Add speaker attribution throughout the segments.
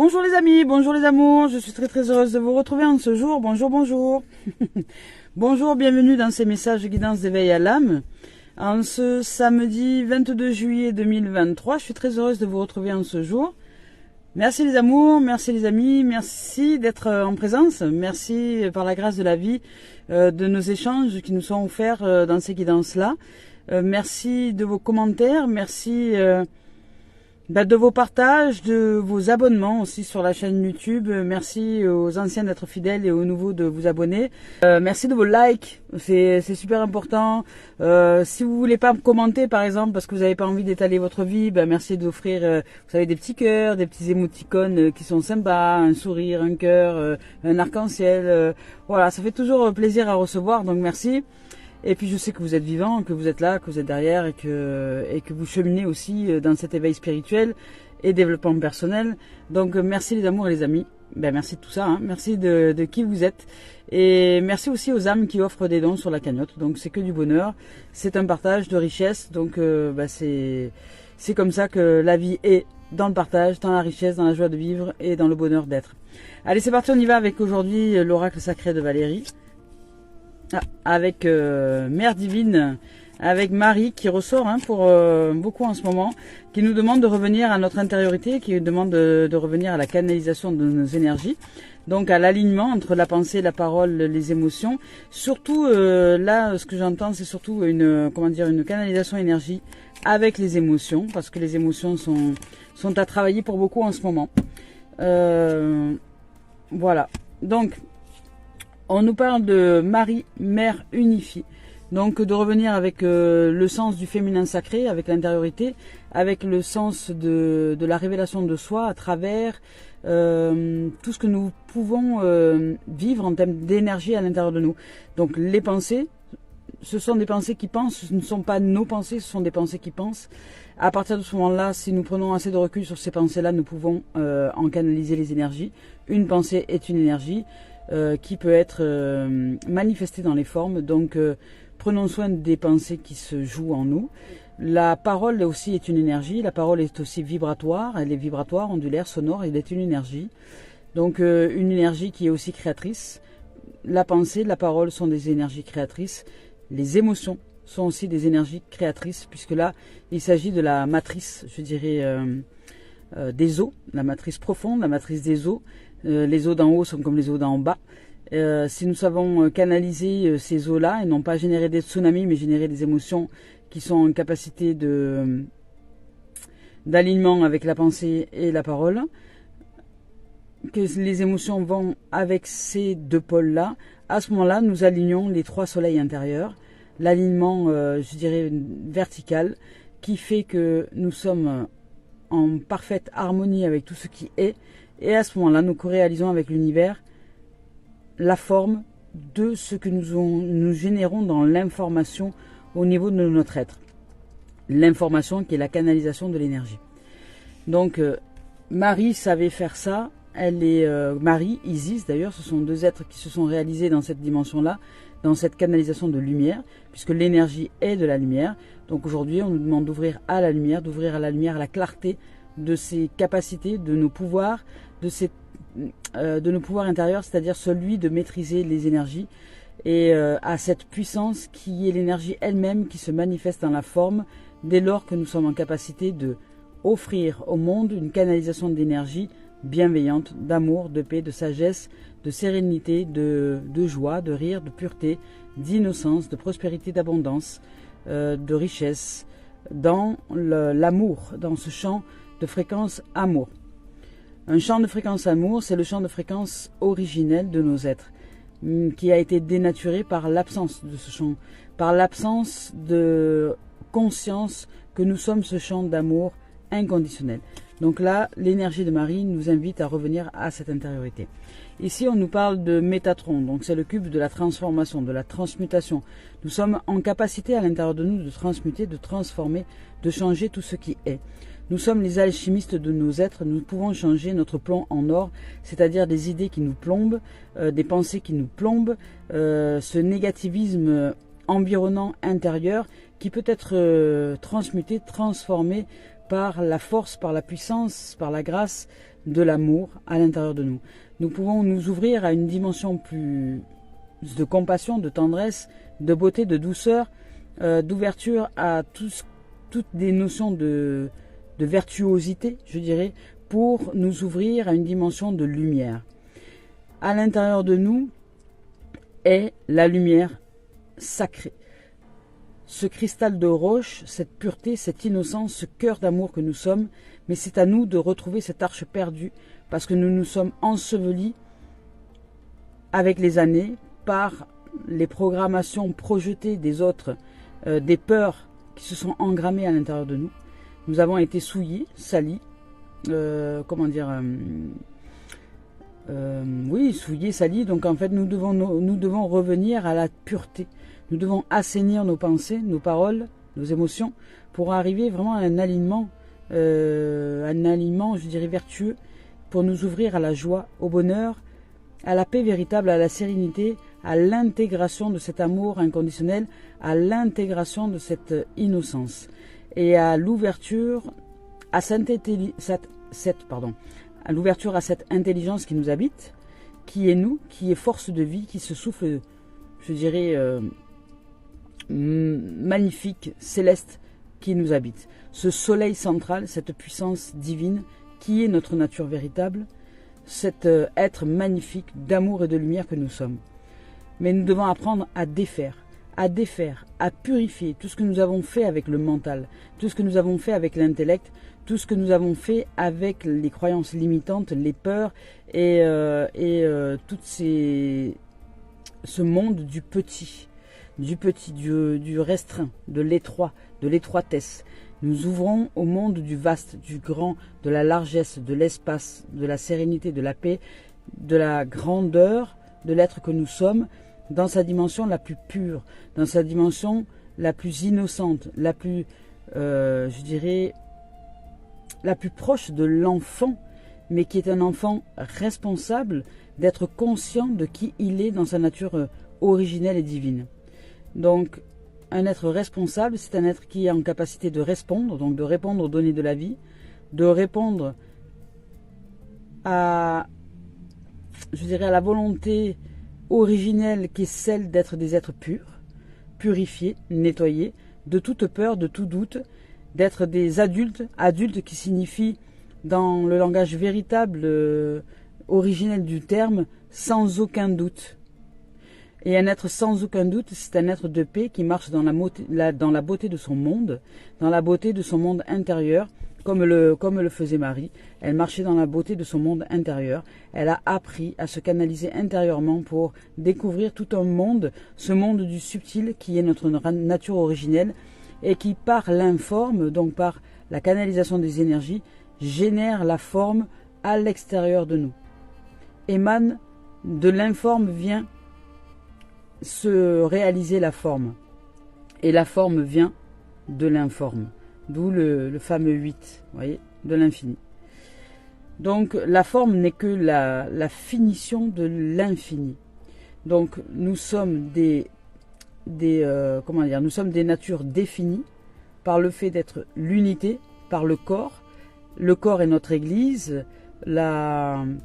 Speaker 1: Bonjour les amis, bonjour les amours, je suis très heureuse de vous retrouver en ce jour. Bonjour. Bonjour, bienvenue dans ces messages de guidance d'éveil à l'âme. En ce samedi 22 juillet 2023, je suis très heureuse de vous retrouver en ce jour. Merci les amours, merci les amis, merci d'être en présence, merci par la grâce de la vie de nos échanges qui nous sont offerts dans ces guidances-là. Merci de vos commentaires, merci de vos partages, de vos abonnements aussi sur la chaîne YouTube. Merci aux anciens d'être fidèles et aux nouveaux de vous abonner. Merci de vos likes, c'est super important. Si vous voulez pas commenter par exemple parce que vous n'avez pas envie d'étaler votre vie, merci d'offrir vous savez, des petits cœurs, des petits émoticônes qui sont sympas, un sourire, un cœur, un arc-en-ciel. Voilà, ça fait toujours plaisir à recevoir, donc merci. Et puis je sais que vous êtes vivant, que vous êtes là, que vous êtes derrière et que vous cheminez aussi dans cet éveil spirituel et développement personnel. Donc merci les amours et les amis. Merci de tout ça, hein. Merci de qui vous êtes. Et merci aussi aux âmes qui offrent des dons sur la cagnotte. Donc c'est que du bonheur, c'est un partage de richesse. Donc c'est comme ça que la vie est, dans le partage, dans la richesse, dans la joie de vivre et dans le bonheur d'être. Allez, c'est parti, on y va avec aujourd'hui l'oracle sacré de Valérie. Avec Mère Divine, avec Marie qui ressort pour beaucoup en ce moment, qui nous demande de revenir à notre intériorité, qui nous demande de revenir à la canalisation de nos énergies, donc à l'alignement entre la pensée, la parole, les émotions. Surtout là, ce que j'entends, c'est surtout une canalisation énergie avec les émotions, parce que les émotions sont à travailler pour beaucoup en ce moment. Voilà, donc on nous parle de Marie, Mère unifiée. Donc de revenir avec le sens du féminin sacré, avec l'intériorité, avec le sens de la révélation de soi à travers tout ce que nous pouvons vivre en termes d'énergie à l'intérieur de nous. Donc les pensées, ce sont des pensées qui pensent, ce ne sont pas nos pensées, ce sont des pensées qui pensent. À partir de ce moment-là, si nous prenons assez de recul sur ces pensées-là, nous pouvons en canaliser les énergies. Une pensée est une énergie qui peut être manifestée dans les formes. Donc prenons soin des pensées qui se jouent en nous. La parole aussi est une énergie, la parole est aussi vibratoire, elle est vibratoire, ondulaire, sonore, elle est une énergie. Donc une énergie qui est aussi créatrice. La pensée, la parole sont des énergies créatrices. Les émotions sont aussi des énergies créatrices, puisque là il s'agit de la matrice, je dirais, des eaux, la matrice profonde, la matrice des eaux. Les eaux d'en haut sont comme les eaux d'en bas. Si nous savons canaliser ces eaux-là et non pas générer des tsunamis, mais générer des émotions qui sont en capacité d'alignement avec la pensée et la parole, que les émotions vont avec ces deux pôles-là, à ce moment-là, nous alignons les trois soleils intérieurs, l'alignement, je dirais, vertical, qui fait que nous sommes en parfaite harmonie avec tout ce qui est. Et à ce moment-là, nous co-réalisons avec l'univers la forme de ce que nous générons dans l'information au niveau de notre être. L'information qui est la canalisation de l'énergie. Donc, Marie savait faire ça. Elle est Marie, Isis d'ailleurs, ce sont deux êtres qui se sont réalisés dans cette dimension-là, dans cette canalisation de lumière, puisque l'énergie est de la lumière. Donc aujourd'hui, on nous demande d'ouvrir à la lumière, la clarté de ses capacités, de nos pouvoirs, de nos pouvoirs intérieurs, c'est-à-dire celui de maîtriser les énergies et à cette puissance qui est l'énergie elle-même qui se manifeste dans la forme dès lors que nous sommes en capacité de offrir au monde une canalisation d'énergie bienveillante, d'amour, de paix, de sagesse, de sérénité, de joie, de rire, de pureté, d'innocence, de prospérité, d'abondance, de richesse, dans l'amour, dans ce champ de fréquence amour. Un champ de fréquence amour, c'est le champ de fréquence originel de nos êtres, qui a été dénaturé par l'absence de ce champ, par l'absence de conscience que nous sommes ce champ d'amour inconditionnel. Donc là, l'énergie de Marie nous invite à revenir à cette intériorité. Ici, on nous parle de Métatron, donc c'est le cube de la transformation, de la transmutation. Nous sommes en capacité à l'intérieur de nous de transmuter, de transformer, de changer tout ce qui est. Nous sommes les alchimistes de nos êtres, nous pouvons changer notre plomb en or, c'est-à-dire des idées qui nous plombent, des pensées qui nous plombent, ce négativisme environnant intérieur qui peut être transmuté, transformé par la force, par la puissance, par la grâce de l'amour à l'intérieur de nous. Nous pouvons nous ouvrir à une dimension plus de compassion, de tendresse, de beauté, de douceur, d'ouverture à toutes des notions de virtuosité, je dirais, pour nous ouvrir à une dimension de lumière. À l'intérieur de nous est la lumière sacrée. Ce cristal de roche, cette pureté, cette innocence, ce cœur d'amour que nous sommes, mais c'est à nous de retrouver cette arche perdue, parce que nous nous sommes ensevelis avec les années par les programmations projetées des autres, des peurs qui se sont engrammées à l'intérieur de nous. Nous avons été souillés, salis, souillés, salis. Donc en fait, nous devons revenir à la pureté. Nous devons assainir nos pensées, nos paroles, nos émotions, pour arriver vraiment à un alignement, je dirais, vertueux, pour nous ouvrir à la joie, au bonheur, à la paix véritable, à la sérénité, à l'intégration de cet amour inconditionnel, à l'intégration de cette innocence et à l'ouverture à cette intelligence qui nous habite, qui est nous, qui est force de vie, qui se souffle, je dirais, magnifique, céleste, qui nous habite. Ce soleil central, cette puissance divine, qui est notre nature véritable, cet être magnifique d'amour et de lumière que nous sommes. Mais nous devons apprendre à défaire, à purifier tout ce que nous avons fait avec le mental, tout ce que nous avons fait avec l'intellect, tout ce que nous avons fait avec les croyances limitantes, les peurs et ce monde du petit, du restreint, de l'étroit, de l'étroitesse. Nous ouvrons au monde du vaste, du grand, de la largesse, de l'espace, de la sérénité, de la paix, de la grandeur de l'être que nous sommes, dans sa dimension la plus pure, dans sa dimension la plus innocente, la plus, je dirais, la plus proche de l'enfant, mais qui est un enfant responsable d'être conscient de qui il est dans sa nature originelle et divine. Donc, un être responsable, c'est un être qui est en capacité de répondre, donc de répondre aux données de la vie, de répondre à, je dirais, à la volonté originelle qui est celle d'être des êtres purs, purifiés, nettoyés, de toute peur, de tout doute, d'être des adultes qui signifie dans le langage véritable, originel du terme, sans aucun doute. Et un être sans aucun doute, c'est un être de paix qui marche dans la beauté de son monde, dans la beauté de son monde intérieur, comme le faisait Marie. Elle marchait dans la beauté de son monde intérieur. Elle a appris à se canaliser intérieurement pour découvrir tout un monde, ce monde du subtil qui est notre nature originelle et qui, par l'informe, donc par la canalisation des énergies, génère la forme à l'extérieur de nous. Émane de l'informe vient se réaliser la forme. Et la forme vient de l'informe. D'où le fameux 8, vous voyez, de l'infini. Donc la forme n'est que la finition de l'infini. Donc nous sommes nous sommes des natures définies par le fait d'être l'unité, par le corps. Le corps est notre église, le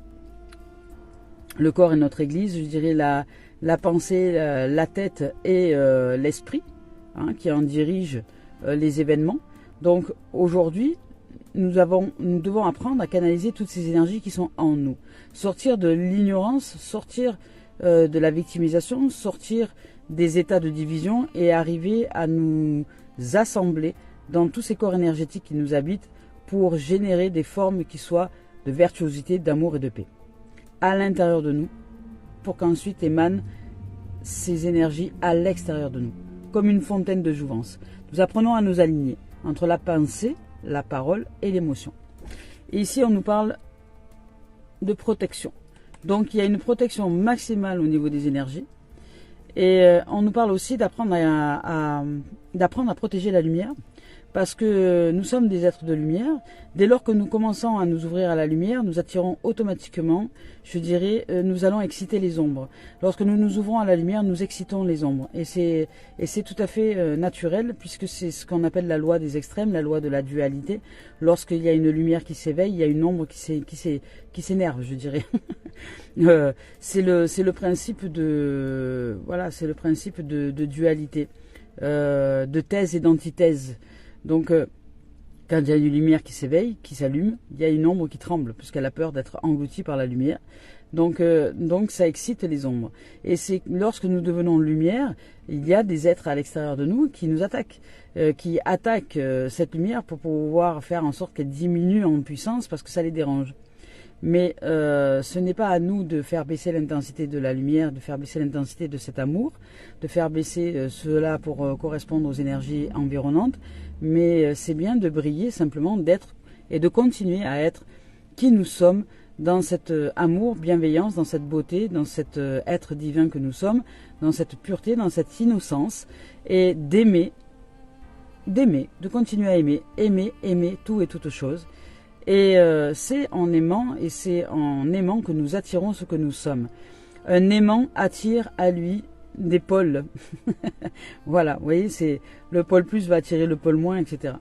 Speaker 1: corps est notre église, je dirais la pensée, la tête et l'esprit, qui en dirige les événements. Donc aujourd'hui, nous devons apprendre à canaliser toutes ces énergies qui sont en nous. Sortir de l'ignorance, sortir de la victimisation, sortir des états de division et arriver à nous assembler dans tous ces corps énergétiques qui nous habitent pour générer des formes qui soient de virtuosité, d'amour et de paix à l'intérieur de nous, pour qu'ensuite émanent ces énergies à l'extérieur de nous, comme une fontaine de jouvence. Nous apprenons à nous aligner entre la pensée, la parole et l'émotion. Et ici, on nous parle de protection. Donc, il y a une protection maximale au niveau des énergies. Et on nous parle aussi d'apprendre à protéger la lumière, Parce que nous sommes des êtres de lumière. Dès lors que nous commençons à nous ouvrir à la lumière, nous attirons automatiquement, je dirais, nous allons exciter les ombres. Lorsque nous nous ouvrons à la lumière, nous excitons les ombres. Et c'est tout à fait naturel, puisque c'est ce qu'on appelle la loi des extrêmes, la loi de la dualité. Lorsqu'il y a une lumière qui s'éveille, il y a une ombre qui s'énerve, je dirais. C'est le principe de, voilà, c'est le principe de dualité, de thèse et d'antithèse. Donc, quand il y a une lumière qui s'éveille, qui s'allume, il y a une ombre qui tremble, puisqu'elle a peur d'être engloutie par la lumière. Donc, ça excite les ombres. Et c'est lorsque nous devenons lumière, il y a des êtres à l'extérieur de nous qui nous attaquent, qui attaquent cette lumière pour pouvoir faire en sorte qu'elle diminue en puissance, parce que ça les dérange. Mais ce n'est pas à nous de faire baisser l'intensité de la lumière, de faire baisser l'intensité de cet amour, de faire baisser cela pour correspondre aux énergies environnantes, mais c'est bien de briller simplement, d'être et de continuer à être qui nous sommes dans cet amour, bienveillance, dans cette beauté, dans cet être divin que nous sommes, dans cette pureté, dans cette innocence, et d'aimer, de continuer à aimer tout et toutes choses. Et c'est en aimant que nous attirons ce que nous sommes. Un aimant attire à lui des pôles. Voilà, vous voyez, c'est le pôle plus va attirer le pôle moins, etc.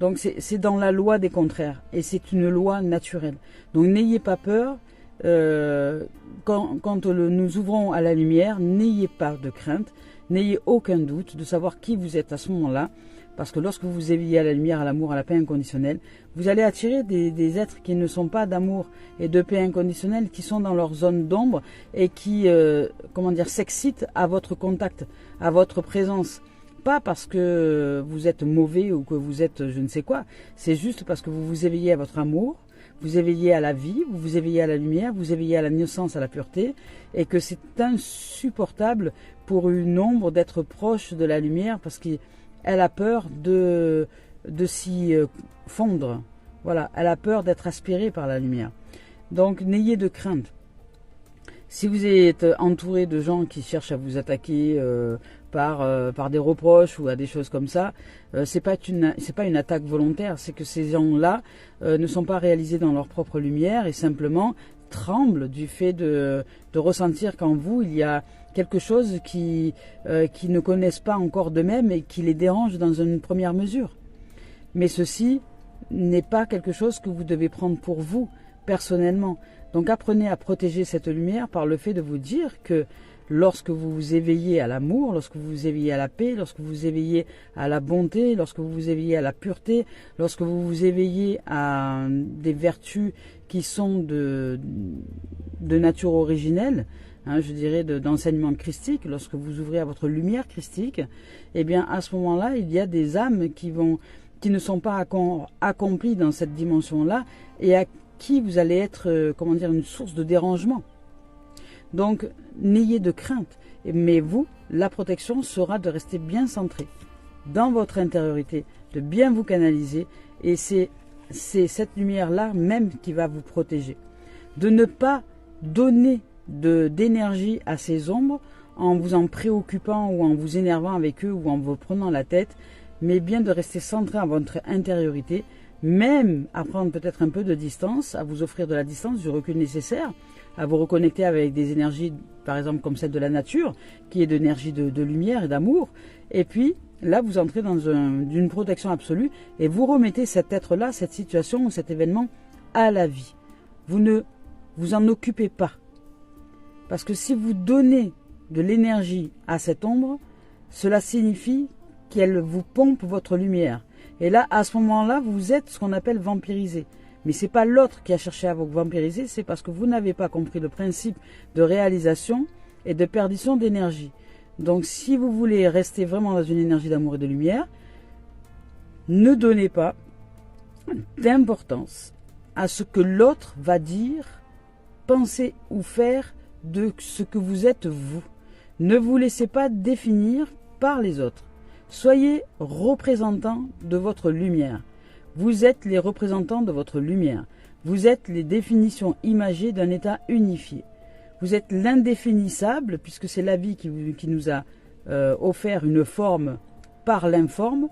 Speaker 1: Donc c'est dans la loi des contraires. Et c'est une loi naturelle. Donc n'ayez pas peur. Quand nous ouvrons à la lumière, n'ayez pas de crainte. N'ayez aucun doute de savoir qui vous êtes à ce moment-là. Parce que lorsque vous éveillez à la lumière, à l'amour, à la paix inconditionnelle, vous allez attirer des êtres qui ne sont pas d'amour et de paix inconditionnelle, qui sont dans leur zone d'ombre et qui, s'excitent à votre contact, à votre présence. Pas parce que vous êtes mauvais ou que vous êtes je ne sais quoi. C'est juste parce que vous vous éveillez à votre amour, vous éveillez à la vie, vous vous éveillez à la lumière, vous éveillez à la innocence, à la pureté, et que c'est insupportable pour une ombre d'être proche de la lumière parce qu'elle a peur de s'y fondre. Voilà, elle a peur d'être aspirée par la lumière. Donc n'ayez de crainte. Si vous êtes entouré de gens qui cherchent à vous attaquer par des reproches ou à des choses comme ça, c'est pas une attaque volontaire, c'est que ces gens-là ne sont pas réalisés dans leur propre lumière et simplement tremblent du fait de ressentir qu'en vous il y a quelque chose qui ne connaissent pas encore d'eux-mêmes et qui les dérange dans une première mesure. Mais ceci n'est pas quelque chose que vous devez prendre pour vous personnellement. Donc apprenez à protéger cette lumière par le fait de vous dire que lorsque vous vous éveillez à l'amour, lorsque vous vous éveillez à la paix, lorsque vous vous éveillez à la bonté, lorsque vous vous éveillez à la pureté, lorsque vous vous éveillez à des vertus qui sont de nature originelle, je dirais d'enseignement christique, lorsque vous ouvrez à votre lumière christique, eh bien à ce moment-là, il y a des âmes qui ne sont pas accomplies dans cette dimension-là et à qui vous allez être, une source de dérangement. Donc, n'ayez de crainte. Mais vous, la protection sera de rester bien centré dans votre intériorité, de bien vous canaliser. Et c'est cette lumière-là même qui va vous protéger. De ne pas donner d'énergie à ces ombres en vous en préoccupant ou en vous énervant avec eux ou en vous prenant la tête, mais bien de rester centré à votre intériorité, même à prendre peut-être un peu de distance, à vous offrir de la distance, du recul nécessaire, à vous reconnecter avec des énergies, par exemple comme celle de la nature, qui est d'énergie de lumière et d'amour. Et puis, là, vous entrez dans une protection absolue et vous remettez cet être-là, cette situation ou cet événement à la vie. Vous ne vous en occupez pas. Parce que si vous donnez de l'énergie à cette ombre, cela signifie qu'elle vous pompe votre lumière. Et là, à ce moment-là, vous êtes ce qu'on appelle vampirisé. Mais ce n'est pas l'autre qui a cherché à vous vampiriser, c'est parce que vous n'avez pas compris le principe de réalisation et de perdition d'énergie. Donc si vous voulez rester vraiment dans une énergie d'amour et de lumière, ne donnez pas d'importance à ce que l'autre va dire, penser ou faire de ce que vous êtes vous. Ne vous laissez pas définir par les autres. Soyez représentants de votre lumière. Vous êtes les représentants de votre lumière. Vous êtes les définitions imagées d'un état unifié. Vous êtes l'indéfinissable, puisque c'est la vie qui nous a offert une forme par l'informe.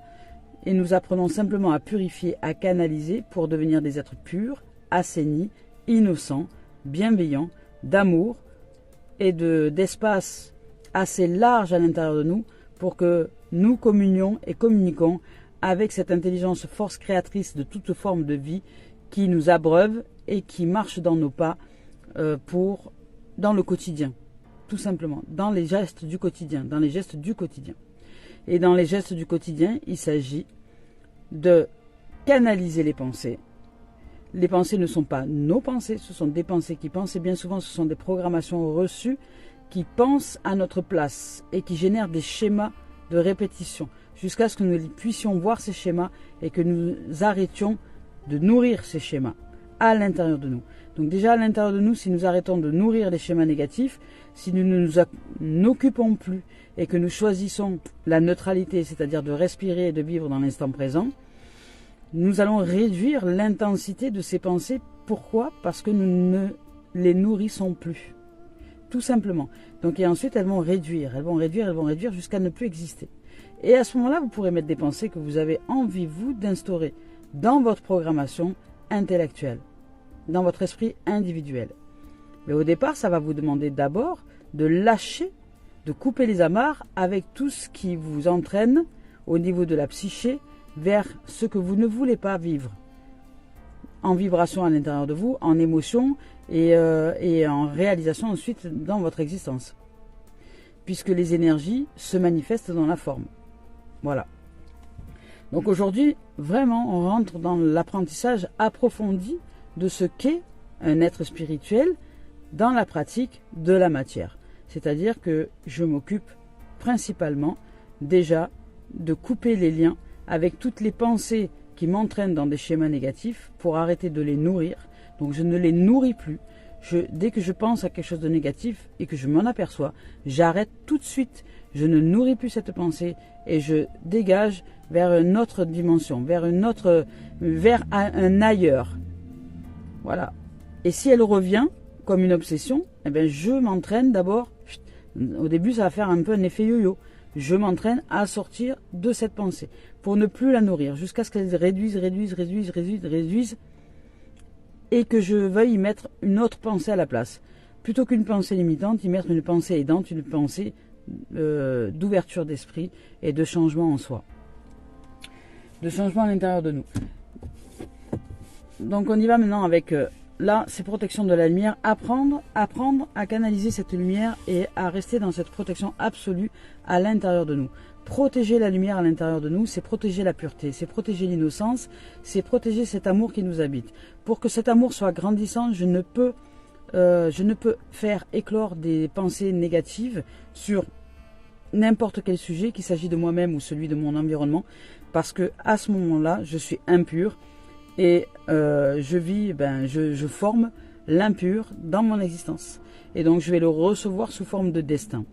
Speaker 1: et nous apprenons simplement à purifier, à canaliser pour devenir des êtres purs, assainis, innocents, bienveillants, d'amour et d'espace assez large à l'intérieur de nous pour que nous communions et communiquons avec cette intelligence force créatrice de toute forme de vie qui nous abreuve et qui marche dans nos pas dans le quotidien, tout simplement, dans les gestes du quotidien, dans les gestes du quotidien. Et dans les gestes du quotidien, il s'agit de canaliser les pensées. Les pensées ne sont pas nos pensées, ce sont des pensées qui pensent, et bien souvent ce sont des programmations reçues qui pensent à notre place et qui génèrent des schémas de répétition, jusqu'à ce que nous puissions voir ces schémas et que nous arrêtions de nourrir ces schémas à l'intérieur de nous. Donc déjà à l'intérieur de nous, si nous arrêtons de nourrir les schémas négatifs, si nous ne nous occupons plus et que nous choisissons la neutralité, c'est-à-dire de respirer et de vivre dans l'instant présent, nous allons réduire l'intensité de ces pensées. Pourquoi? Parce que nous ne les nourrissons plus. Tout simplement. Donc et ensuite elles vont réduire jusqu'à ne plus exister. Et à ce moment-là, vous pourrez mettre des pensées que vous avez envie, vous, d'instaurer dans votre programmation intellectuelle, dans votre esprit individuel. Mais au départ, ça va vous demander d'abord de lâcher, de couper les amarres avec tout ce qui vous entraîne au niveau de la psyché vers ce que vous ne voulez pas vivre. En vibration à l'intérieur de vous, en émotion et en réalisation ensuite dans votre existence. Puisque les énergies se manifestent dans la forme. Voilà. Donc aujourd'hui, vraiment, on rentre dans l'apprentissage approfondi de ce qu'est un être spirituel dans la pratique de la matière. C'est-à-dire que je m'occupe principalement déjà de couper les liens avec toutes les pensées qui m'entraînent dans des schémas négatifs pour arrêter de les nourrir. Donc je ne les nourris plus. Dès que je pense à quelque chose de négatif et que je m'en aperçois, j'arrête tout de suite. Je ne nourris plus cette pensée et je dégage vers une autre dimension, vers un ailleurs. Voilà. Et si elle revient comme une obsession, eh bien je m'entraîne d'abord. Au début, ça va faire un peu un effet yo-yo. Je m'entraîne à sortir de cette pensée pour ne plus la nourrir jusqu'à ce qu'elle réduise et que je veuille y mettre une autre pensée à la place. Plutôt qu'une pensée limitante, y mettre une pensée aidante, une pensée d'ouverture d'esprit et de changement en soi. De changement à l'intérieur de nous. Donc on y va maintenant avec, là, c'est protection de la lumière. Apprendre à canaliser cette lumière et à rester dans cette protection absolue à l'intérieur de nous. Protéger la lumière à l'intérieur de nous, c'est protéger la pureté, c'est protéger l'innocence, c'est protéger cet amour qui nous habite. Pour que cet amour soit grandissant, je ne peux faire éclore des pensées négatives sur n'importe quel sujet, qu'il s'agit de moi-même ou celui de mon environnement, parce que à ce moment-là, je suis impur et je forme l'impur dans mon existence. Et donc je vais le recevoir sous forme de destin.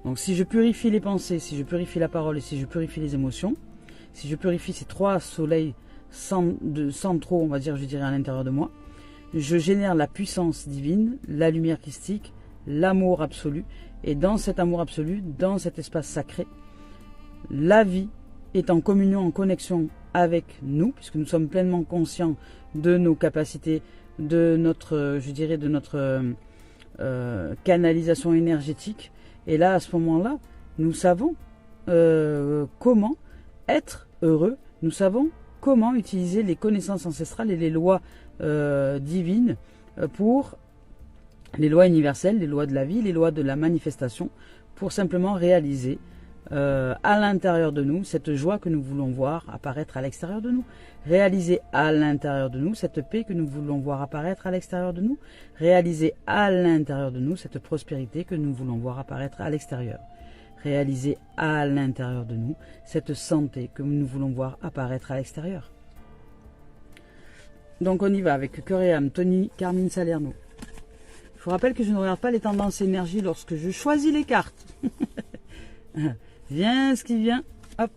Speaker 1: Donc si je purifie les pensées, si je purifie la parole et si je purifie les émotions, si je purifie ces trois soleils centraux, on va dire, je dirais, à l'intérieur de moi, je génère la puissance divine, la lumière christique, l'amour absolu. Et dans cet amour absolu, dans cet espace sacré, la vie est en communion, en connexion avec nous, puisque nous sommes pleinement conscients de nos capacités, de notre, canalisation énergétique. Et là, à ce moment-là, nous savons comment être heureux, nous savons comment utiliser les connaissances ancestrales et les lois divines pour les lois universelles, les lois de la vie, les lois de la manifestation, pour simplement réaliser à l'intérieur de nous cette joie que nous voulons voir apparaître à l'extérieur de nous. Réaliser à l'intérieur de nous cette paix que nous voulons voir apparaître à l'extérieur de nous. Réaliser à l'intérieur de nous cette prospérité que nous voulons voir apparaître à l'extérieur. Réaliser à l'intérieur de nous cette santé que nous voulons voir apparaître à l'extérieur. Donc on y va avec Cœur et Âme, Tony Carmine Salerno. Je vous rappelle que je ne regarde pas les tendances énergie lorsque je choisis les cartes. Viens ce qui vient. Hop.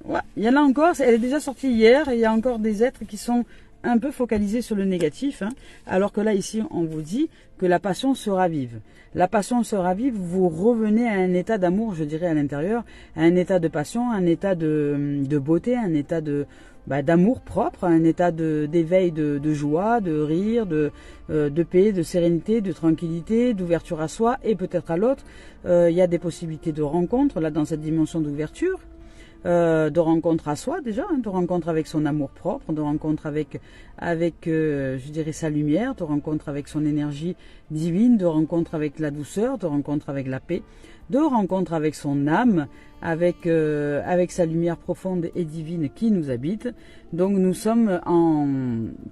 Speaker 1: Ouais, il y en a encore, elle est déjà sortie hier, et il y a encore des êtres qui sont un peu focalisé sur le négatif, hein, alors que là, ici, on vous dit que la passion se ravive. La passion se ravive, vous revenez à un état d'amour, je dirais, à l'intérieur, à un état de passion, un état de beauté, un état d'amour propre, un état d'éveil, de joie, de rire, de paix, de sérénité, de tranquillité, d'ouverture à soi et peut-être à l'autre. Il y a des possibilités de rencontre, là, dans cette dimension d'ouverture. De rencontre à soi déjà, hein, de rencontre avec son amour propre, de rencontre avec je dirais sa lumière, de rencontre avec son énergie divine, de rencontre avec la douceur, de rencontre avec la paix, de rencontre avec son âme, avec sa lumière profonde et divine qui nous habite. Donc nous sommes en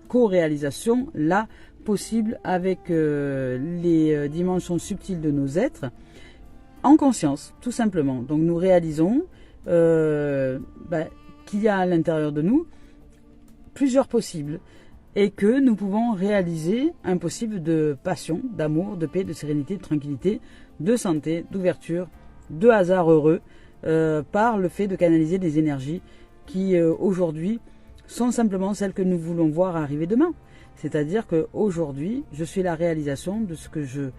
Speaker 1: co-réalisation là possible avec les dimensions subtiles de nos êtres en conscience, tout simplement. Donc nous réalisons qu'il y a à l'intérieur de nous plusieurs possibles et que nous pouvons réaliser un possible de passion, d'amour, de paix, de sérénité, de tranquillité, de santé, d'ouverture, de hasard heureux par le fait de canaliser des énergies qui aujourd'hui sont simplement celles que nous voulons voir arriver demain. C'est-à-dire qu'aujourd'hui, je suis la réalisation de ce que je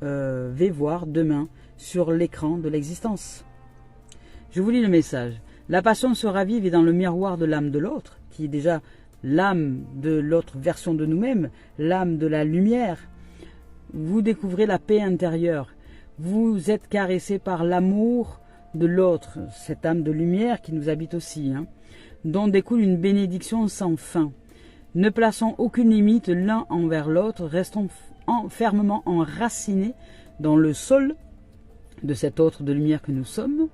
Speaker 1: vais voir demain sur l'écran de l'existence. Je vous lis le message. La passion se ravive et dans le miroir de l'âme de l'autre, qui est déjà l'âme de l'autre version de nous-mêmes, l'âme de la lumière. Vous découvrez la paix intérieure. Vous êtes caressé par l'amour de l'autre, cette âme de lumière qui nous habite aussi, hein, dont découle une bénédiction sans fin. Ne plaçons aucune limite l'un envers l'autre, restons fermement enracinés dans le sol de cet autre de lumière que nous sommes,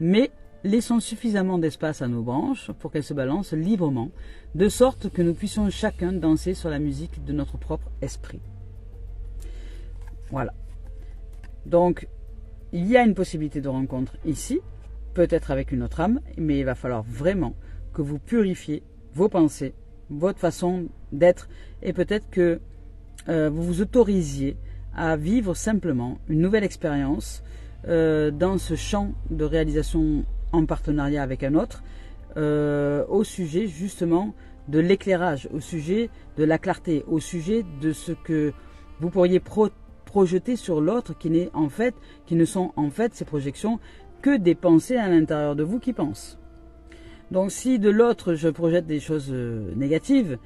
Speaker 1: mais laissons suffisamment d'espace à nos branches pour qu'elles se balancent librement, de sorte que nous puissions chacun danser sur la musique de notre propre esprit. Voilà. Donc, il y a une possibilité de rencontre ici, peut-être avec une autre âme, mais il va falloir vraiment que vous purifiez vos pensées, votre façon d'être, et peut-être que vous vous autorisiez à vivre simplement une nouvelle expérience dans ce champ de réalisation en partenariat avec un autre, au sujet justement de l'éclairage, au sujet de la clarté, au sujet de ce que vous pourriez projeter sur l'autre qui ne sont en fait ces projections que des pensées à l'intérieur de vous qui pensent. Donc si de l'autre je projette des choses négatives,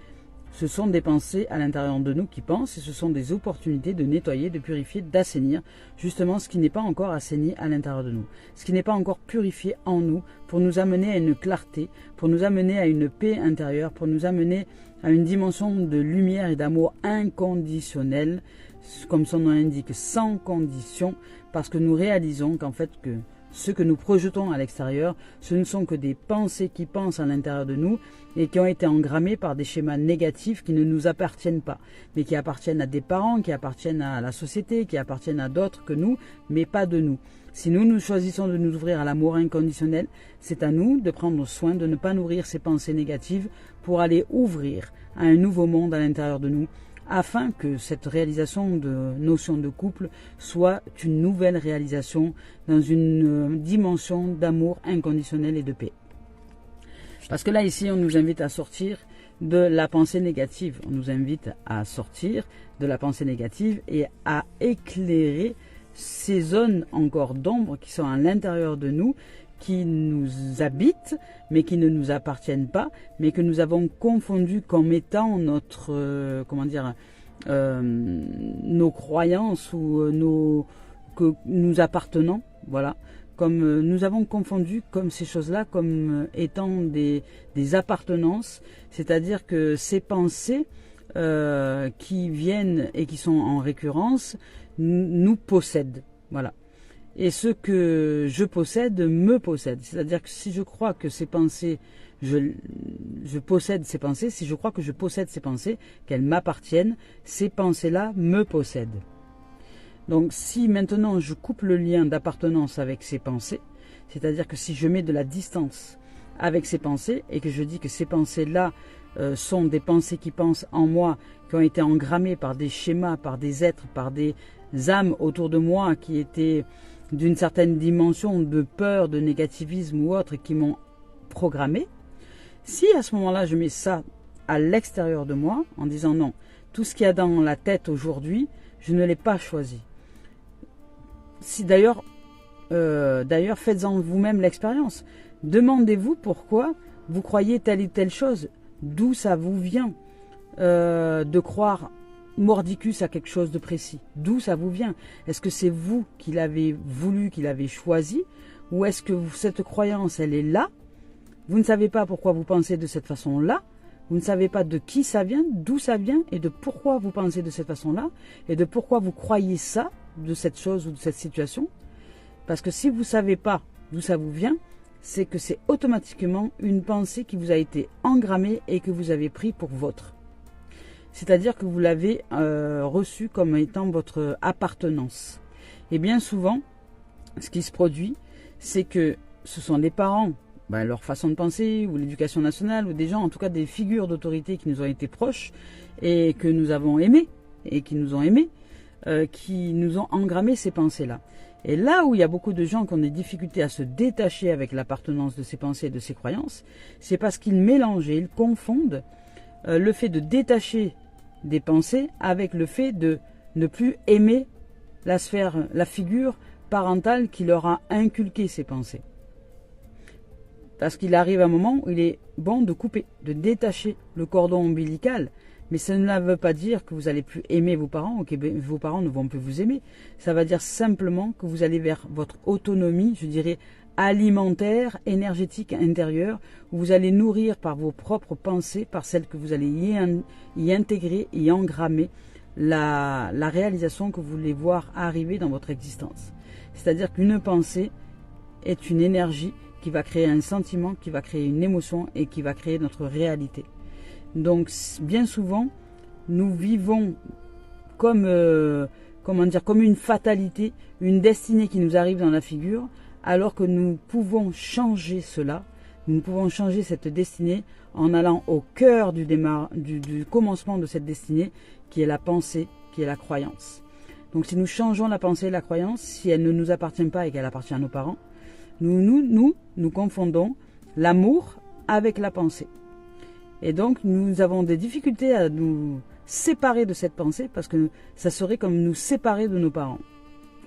Speaker 1: ce sont des pensées à l'intérieur de nous qui pensent et ce sont des opportunités de nettoyer, de purifier, d'assainir justement ce qui n'est pas encore assaini à l'intérieur de nous, ce qui n'est pas encore purifié en nous pour nous amener à une clarté, pour nous amener à une paix intérieure, pour nous amener à une dimension de lumière et d'amour inconditionnel, comme son nom l'indique, sans condition, parce que nous réalisons qu'en fait que ce que nous projetons à l'extérieur, ce ne sont que des pensées qui pensent à l'intérieur de nous et qui ont été engrammées par des schémas négatifs qui ne nous appartiennent pas, mais qui appartiennent à des parents, qui appartiennent à la société, qui appartiennent à d'autres que nous, mais pas de nous. Si nous choisissons de nous ouvrir à l'amour inconditionnel, c'est à nous de prendre soin de ne pas nourrir ces pensées négatives pour aller ouvrir à un nouveau monde à l'intérieur de nous, afin que cette réalisation de notion de couple soit une nouvelle réalisation dans une dimension d'amour inconditionnel et de paix. Parce que là, ici, on nous invite à sortir de la pensée négative. On nous invite à sortir de la pensée négative et à éclairer ces zones encore d'ombre qui sont à l'intérieur de nous, qui nous habitent, mais qui ne nous appartiennent pas, mais que nous avons confondu comme étant notre, nos croyances ou que nous appartenons, voilà. Comme nous avons confondu comme ces choses-là comme étant des appartenances, c'est-à-dire que ces pensées qui viennent et qui sont en récurrence nous possèdent, voilà. Et ce que je possède me possède. C'est-à-dire que si je crois que ces pensées, je possède ces pensées, si je crois que je possède ces pensées, qu'elles m'appartiennent, ces pensées-là me possèdent. Donc si maintenant je coupe le lien d'appartenance avec ces pensées, c'est-à-dire que si je mets de la distance avec ces pensées et que je dis que ces pensées-là sont des pensées qui pensent en moi, qui ont été engrammées par des schémas, par des êtres, par des âmes autour de moi qui étaient d'une certaine dimension de peur, de négativisme ou autre qui m'ont programmé, si à ce moment-là je mets ça à l'extérieur de moi en disant non, tout ce qu'il y a dans la tête aujourd'hui, je ne l'ai pas choisi. Si d'ailleurs, faites-en vous-même l'expérience. Demandez-vous pourquoi vous croyez telle et telle chose, d'où ça vous vient de croire mordicus à quelque chose de précis. D'où ça vous vient? Est-ce que c'est vous qui l'avez voulu, qui l'avez choisi, ou est-ce que cette croyance, elle est là? Vous ne savez pas pourquoi vous pensez de cette façon-là. Vous ne savez pas de qui ça vient, d'où ça vient, et de pourquoi vous pensez de cette façon-là, et de pourquoi vous croyez ça, de cette chose ou de cette situation. Parce que si vous ne savez pas d'où ça vous vient, c'est que c'est automatiquement une pensée qui vous a été engrammée et que vous avez pris pour vôtre. C'est-à-dire que vous l'avez reçu comme étant votre appartenance. Et bien souvent, ce qui se produit, c'est que ce sont les parents, leur façon de penser, ou l'éducation nationale, ou des gens, en tout cas des figures d'autorité qui nous ont été proches et que nous avons aimés, et qui nous ont engrammé ces pensées-là. Et là où il y a beaucoup de gens qui ont des difficultés à se détacher avec l'appartenance de ces pensées et de ces croyances, c'est parce qu'ils mélangent et ils confondent le fait de détacher des pensées avec le fait de ne plus aimer la figure parentale qui leur a inculqué ces pensées. Parce qu'il arrive un moment où il est bon de couper, de détacher le cordon ombilical. Mais ça ne veut pas dire que vous allez plus aimer vos parents ou que vos parents ne vont plus vous aimer. Ça va dire simplement que vous allez vers votre autonomie, je dirais, alimentaire, énergétique, intérieure, où vous allez nourrir par vos propres pensées, par celles que vous allez y intégrer, y engrammer, la réalisation que vous voulez voir arriver dans votre existence. C'est-à-dire qu'une pensée est une énergie qui va créer un sentiment, qui va créer une émotion et qui va créer notre réalité. Donc bien souvent, nous vivons comme une fatalité, une destinée qui nous arrive dans la figure, alors que nous pouvons changer cela, nous pouvons changer cette destinée en allant au cœur du commencement de cette destinée, qui est la pensée, qui est la croyance. Donc si nous changeons la pensée et la croyance, si elle ne nous appartient pas et qu'elle appartient à nos parents, nous confondons l'amour avec la pensée. Et donc, nous avons des difficultés à nous séparer de cette pensée parce que ça serait comme nous séparer de nos parents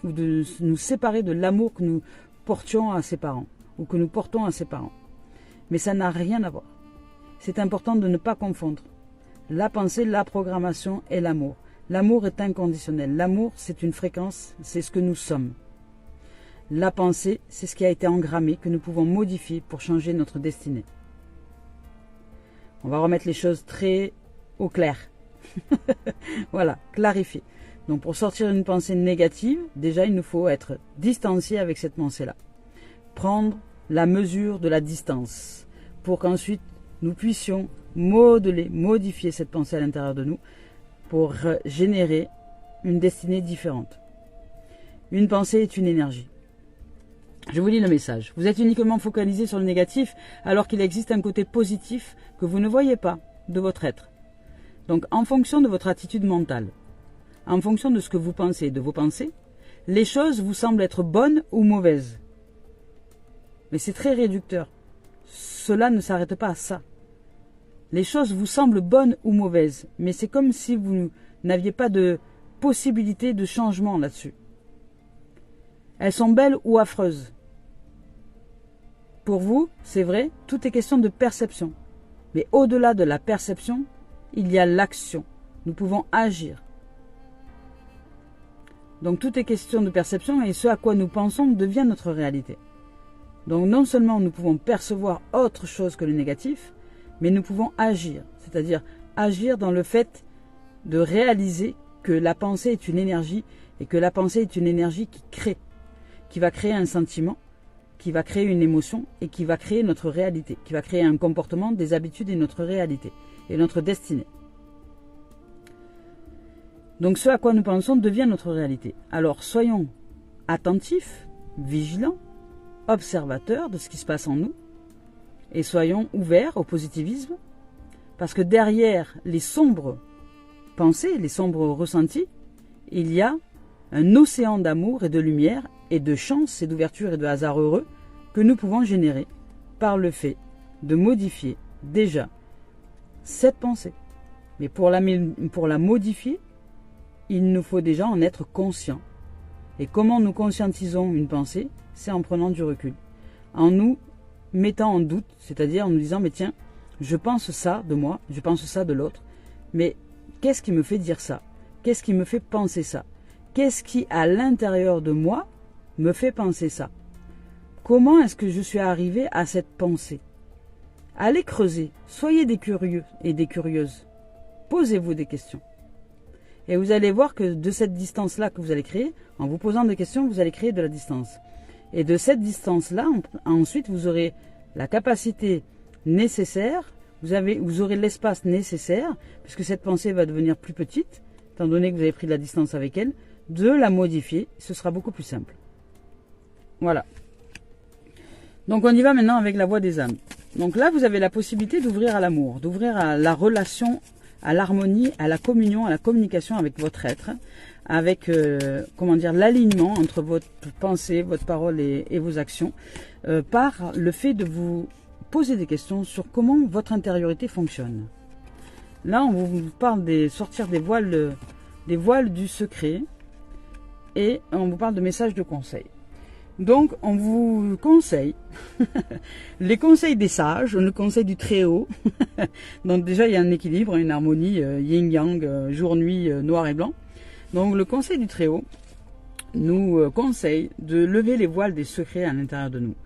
Speaker 1: ou de nous séparer de l'amour que nous portions à ses parents ou que nous portons à ses parents. Mais ça n'a rien à voir. C'est important de ne pas confondre la pensée, la programmation et l'amour. L'amour est inconditionnel. L'amour, c'est une fréquence, c'est ce que nous sommes. La pensée, c'est ce qui a été engrammé, que nous pouvons modifier pour changer notre destinée. On va remettre les choses très au clair. Voilà, clarifier. Donc pour sortir une pensée négative, déjà il nous faut être distancié avec cette pensée-là. Prendre la mesure de la distance pour qu'ensuite nous puissions modeler, modifier cette pensée à l'intérieur de nous pour générer une destinée différente. Une pensée est une énergie. Je vous lis le message. Vous êtes uniquement focalisé sur le négatif alors qu'il existe un côté positif que vous ne voyez pas de votre être. Donc en fonction de votre attitude mentale, en fonction de ce que vous pensez et de vos pensées, les choses vous semblent être bonnes ou mauvaises. Mais c'est très réducteur. Cela ne s'arrête pas à ça. Les choses vous semblent bonnes ou mauvaises, mais c'est comme si vous n'aviez pas de possibilité de changement là-dessus. Elles sont belles ou affreuses. Pour vous, c'est vrai, tout est question de perception. Mais au-delà de la perception, il y a l'action. Nous pouvons agir. Donc tout est question de perception et ce à quoi nous pensons devient notre réalité. Donc non seulement nous pouvons percevoir autre chose que le négatif, mais nous pouvons agir. C'est-à-dire agir dans le fait de réaliser que la pensée est une énergie et que la pensée est une énergie qui crée, qui va créer un sentiment, qui va créer une émotion et qui va créer notre réalité, qui va créer un comportement, des habitudes et notre réalité et notre destinée. Donc ce à quoi nous pensons devient notre réalité. Alors soyons attentifs, vigilants, observateurs de ce qui se passe en nous et soyons ouverts au positivisme parce que derrière les sombres pensées, les sombres ressentis, il y a un océan d'amour et de lumière et de chance et d'ouverture et de hasard heureux que nous pouvons générer par le fait de modifier déjà cette pensée. Mais pour la modifier, il nous faut déjà en être conscient. Et comment nous conscientisons une pensée? C'est en prenant du recul. En nous mettant en doute, c'est-à-dire en nous disant, mais tiens, je pense ça de moi, je pense ça de l'autre, mais qu'est-ce qui me fait dire ça? Qu'est-ce qui me fait penser ça? Qu'est-ce qui, à l'intérieur de moi, me fait penser ça? Comment est-ce que je suis arrivé à cette pensée? Allez creuser, soyez des curieux et des curieuses. Posez-vous des questions. Et vous allez voir que de cette distance-là que vous allez créer, en vous posant des questions, vous allez créer de la distance. Et de cette distance-là, ensuite, vous aurez la capacité nécessaire, vous aurez l'espace nécessaire, puisque cette pensée va devenir plus petite, étant donné que vous avez pris de la distance avec elle, de la modifier. Ce sera beaucoup plus simple. Voilà. Donc on y va maintenant avec la voie des âmes. Donc là, vous avez la possibilité d'ouvrir à l'amour, d'ouvrir à la relation, à l'harmonie, à la communion, à la communication avec votre être, avec l'alignement entre votre pensée, votre parole et vos actions, par le fait de vous poser des questions sur comment votre intériorité fonctionne. Là, on vous parle de sortir des voiles du secret, et on vous parle de messages de conseil. Donc, on vous conseille, les conseils des sages, le conseil du Très-Haut. Donc déjà, il y a un équilibre, une harmonie, yin-yang, jour-nuit, noir et blanc. Donc le conseil du Très-Haut nous conseille de lever les voiles des secrets à l'intérieur de nous.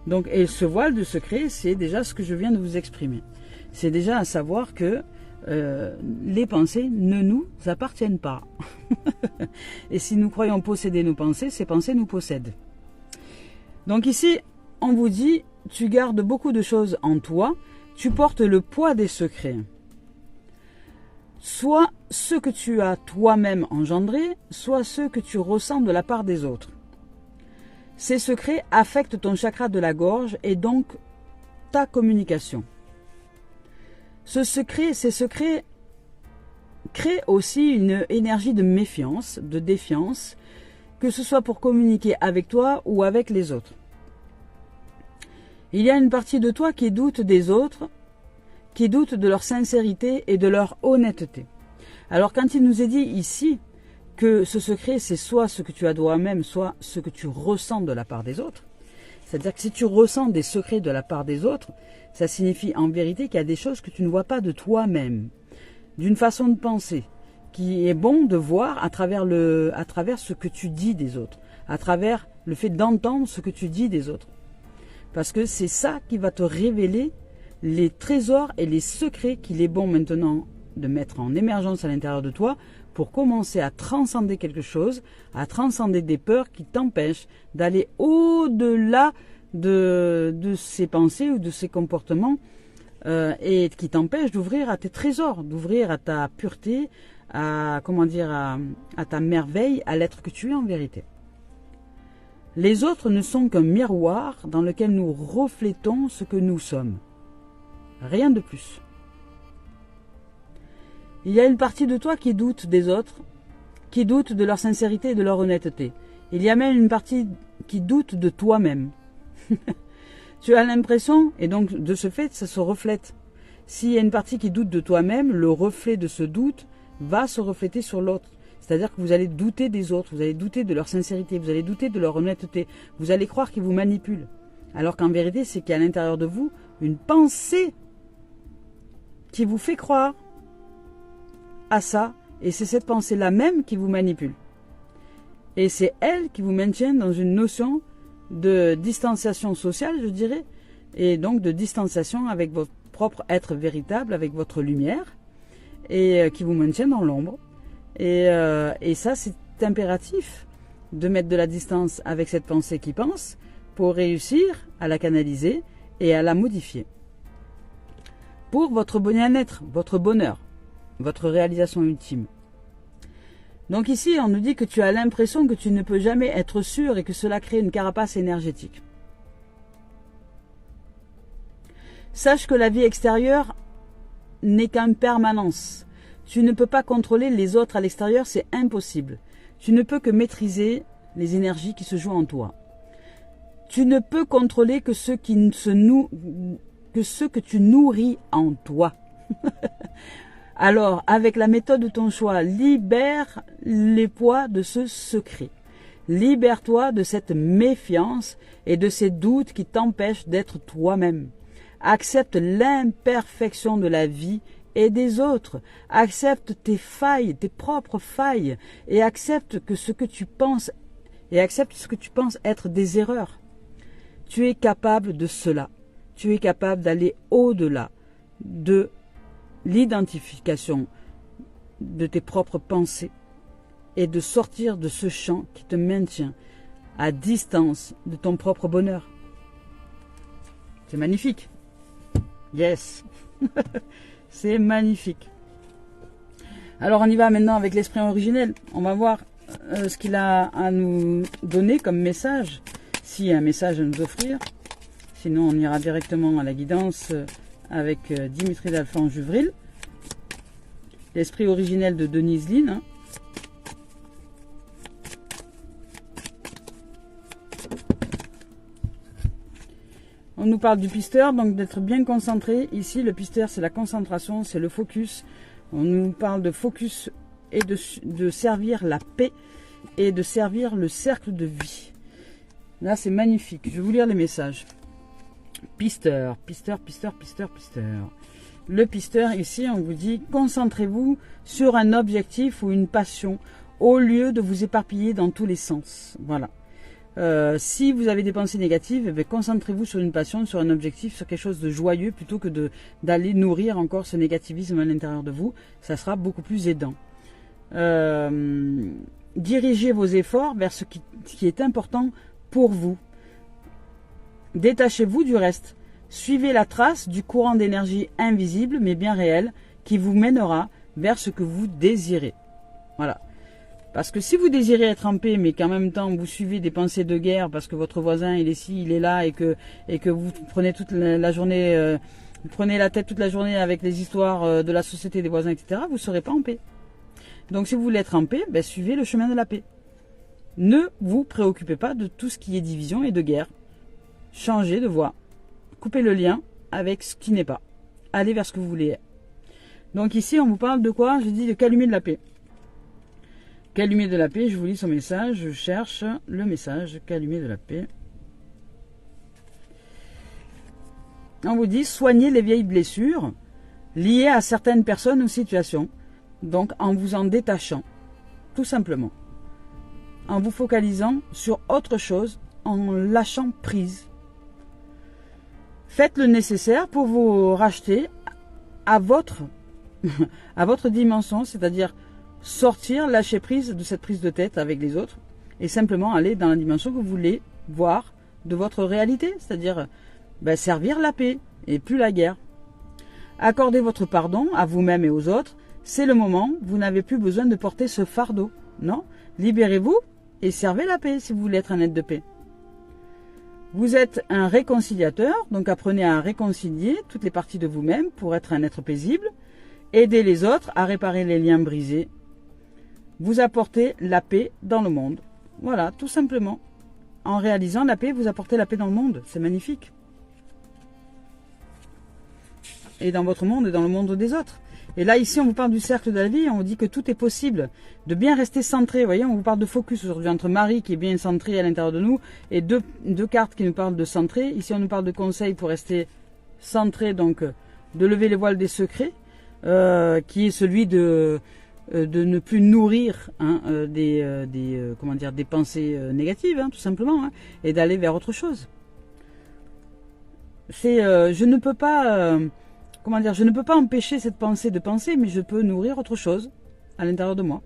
Speaker 1: Donc, et ce voile de secret, c'est déjà ce que je viens de vous exprimer. C'est déjà à savoir que les pensées ne nous appartiennent pas. Et si nous croyons posséder nos pensées, ces pensées nous possèdent. Donc ici, on vous dit, tu gardes beaucoup de choses en toi, tu portes le poids des secrets. Soit ceux que tu as toi-même engendrés, soit ceux que tu ressens de la part des autres. Ces secrets affectent ton chakra de la gorge et donc ta communication. Ces secrets créent aussi une énergie de méfiance, de défiance, que ce soit pour communiquer avec toi ou avec les autres. Il y a une partie de toi qui doute des autres, qui doute de leur sincérité et de leur honnêteté. Alors quand il nous est dit ici que ce secret, c'est soit ce que tu as toi-même, soit ce que tu ressens de la part des autres, c'est-à-dire que si tu ressens des secrets de la part des autres, ça signifie en vérité qu'il y a des choses que tu ne vois pas de toi-même, d'une façon de penser, qui est bon de voir à travers ce que tu dis des autres, à travers le fait d'entendre ce que tu dis des autres. Parce que c'est ça qui va te révéler les trésors et les secrets qu'il est bon maintenant de mettre en émergence à l'intérieur de toi pour commencer à transcender quelque chose, à transcender des peurs qui t'empêchent d'aller au-delà de ces pensées ou de ces comportements et qui t'empêchent d'ouvrir à tes trésors, d'ouvrir à ta pureté, à ta merveille, à l'être que tu es en vérité. Les autres ne sont qu'un miroir dans lequel nous reflétons ce que nous sommes. Rien de plus. Il y a une partie de toi qui doute des autres, qui doute de leur sincérité et de leur honnêteté. Il y a même une partie qui doute de toi-même. Tu as l'impression, et donc de ce fait, ça se reflète. S'il y a une partie qui doute de toi-même, le reflet de ce doute va se refléter sur l'autre. C'est-à-dire que vous allez douter des autres, vous allez douter de leur sincérité, vous allez douter de leur honnêteté, vous allez croire qu'ils vous manipulent. Alors qu'en vérité, c'est qu'il y a à l'intérieur de vous une pensée qui vous fait croire à ça, et c'est cette pensée-là même qui vous manipule. Et c'est elle qui vous maintient dans une notion de distanciation sociale, je dirais, et donc de distanciation avec votre propre être véritable, avec votre lumière, et qui vous maintient dans l'ombre. Et ça, c'est impératif de mettre de la distance avec cette pensée qui pense pour réussir à la canaliser et à la modifier. Pour votre bien-être, votre bonheur, votre réalisation ultime. Donc ici, on nous dit que tu as l'impression que tu ne peux jamais être sûr et que cela crée une carapace énergétique. Sache que la vie extérieure n'est qu'en permanence. Tu ne peux pas contrôler les autres à l'extérieur, c'est impossible. Tu ne peux que maîtriser les énergies qui se jouent en toi. Tu ne peux contrôler que ce que tu nourris en toi. Alors, avec la méthode de ton choix, libère les poids de ce secret. Libère-toi de cette méfiance et de ces doutes qui t'empêchent d'être toi-même. Accepte l'imperfection de la vie et des autres. Accepte tes failles, tes propres failles, et accepte ce que tu penses être des erreurs. Tu es capable de cela. Tu es capable d'aller au-delà de l'identification de tes propres pensées et de sortir de ce champ qui te maintient à distance de ton propre bonheur. C'est magnifique. Yes. C'est magnifique. Alors on y va maintenant avec l'esprit originel. On va voir ce qu'il a à nous donner comme message. S'il y a un message à nous offrir. Sinon on ira directement à la guidance avec Dimitri d'Alphonse-Juvril. L'esprit originel de Denise Lynn. Hein. On nous parle du pisteur, donc d'être bien concentré. Ici, le pisteur, c'est la concentration, c'est le focus. On nous parle de focus et de servir la paix et de servir le cercle de vie. Là, c'est magnifique. Je vais vous lire les messages. Pisteur, pisteur, pisteur, pisteur, pisteur. Le pisteur, ici, on vous dit, concentrez-vous sur un objectif ou une passion au lieu de vous éparpiller dans tous les sens. Voilà. Si vous avez des pensées négatives, eh concentrez-vous sur une passion, sur un objectif, sur quelque chose de joyeux plutôt que d'aller nourrir encore ce négativisme à l'intérieur de vous. Ça sera beaucoup plus aidant. Dirigez vos efforts vers ce qui est important pour vous. Détachez-vous du reste. Suivez la trace du courant d'énergie invisible mais bien réel qui vous mènera vers ce que vous désirez. Voilà. Parce que si vous désirez être en paix, mais qu'en même temps vous suivez des pensées de guerre parce que votre voisin il est ci, il est là, et que vous prenez toute la journée, vous prenez la tête toute la journée avec les histoires de la société, des voisins, etc., vous ne serez pas en paix. Donc si vous voulez être en paix, suivez le chemin de la paix. Ne vous préoccupez pas de tout ce qui est division et de guerre. Changez de voie. Coupez le lien avec ce qui n'est pas. Allez vers ce que vous voulez. Donc ici on vous parle de quoi? Je dis de qu'allumer de la paix. Qu'allumer de la paix, je vous lis son message, je cherche le message, qu'allumer de la paix. On vous dit, soignez les vieilles blessures liées à certaines personnes ou situations, donc en vous en détachant, tout simplement. En vous focalisant sur autre chose, en lâchant prise. Faites le nécessaire pour vous racheter à votre dimension, c'est-à-dire sortir, lâcher prise de cette prise de tête avec les autres et simplement aller dans la dimension que vous voulez voir de votre réalité, c'est-à-dire servir la paix et plus la guerre. Accordez votre pardon à vous-même et aux autres, c'est le moment, vous n'avez plus besoin de porter ce fardeau, non? Libérez-vous et servez la paix si vous voulez être un être de paix. Vous êtes un réconciliateur, donc apprenez à réconcilier toutes les parties de vous-même pour être un être paisible, aidez les autres à réparer les liens brisés. Vous apportez la paix dans le monde. Voilà, tout simplement. En réalisant la paix, vous apportez la paix dans le monde. C'est magnifique. Et dans votre monde et dans le monde des autres. Et là, ici, on vous parle du cercle de la vie. On vous dit que tout est possible. De bien rester centré. Vous voyez, on vous parle de focus aujourd'hui entre Marie qui est bien centrée à l'intérieur de nous et deux cartes qui nous parlent de centré. Ici, on nous parle de conseils pour rester centré. Donc, de lever les voiles des secrets. Qui est celui de ne plus nourrir des pensées négatives, tout simplement, et d'aller vers autre chose. Je ne peux pas empêcher cette pensée de penser, mais je peux nourrir autre chose à l'intérieur de moi.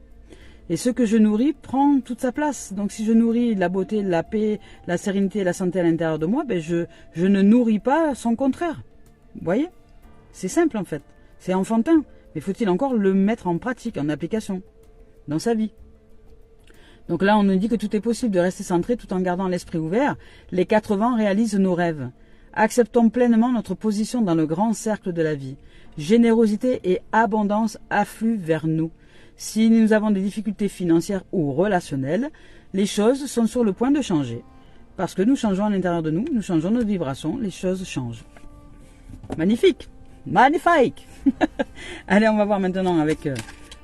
Speaker 1: Et ce que je nourris prend toute sa place. Donc si je nourris la beauté, la paix, la sérénité et la santé à l'intérieur de moi, je ne nourris pas son contraire. Vous voyez? C'est simple en fait. C'est enfantin. Mais faut-il encore le mettre en pratique, en application, dans sa vie? Donc là, on nous dit que tout est possible de rester centré tout en gardant l'esprit ouvert. Les 4 vents réalisent nos rêves. Acceptons pleinement notre position dans le grand cercle de la vie. Générosité et abondance affluent vers nous. Si nous avons des difficultés financières ou relationnelles, les choses sont sur le point de changer. Parce que nous changeons à l'intérieur de nous, nous changeons nos vibrations, les choses changent. Magnifique! magnifique. Allez, on va voir maintenant avec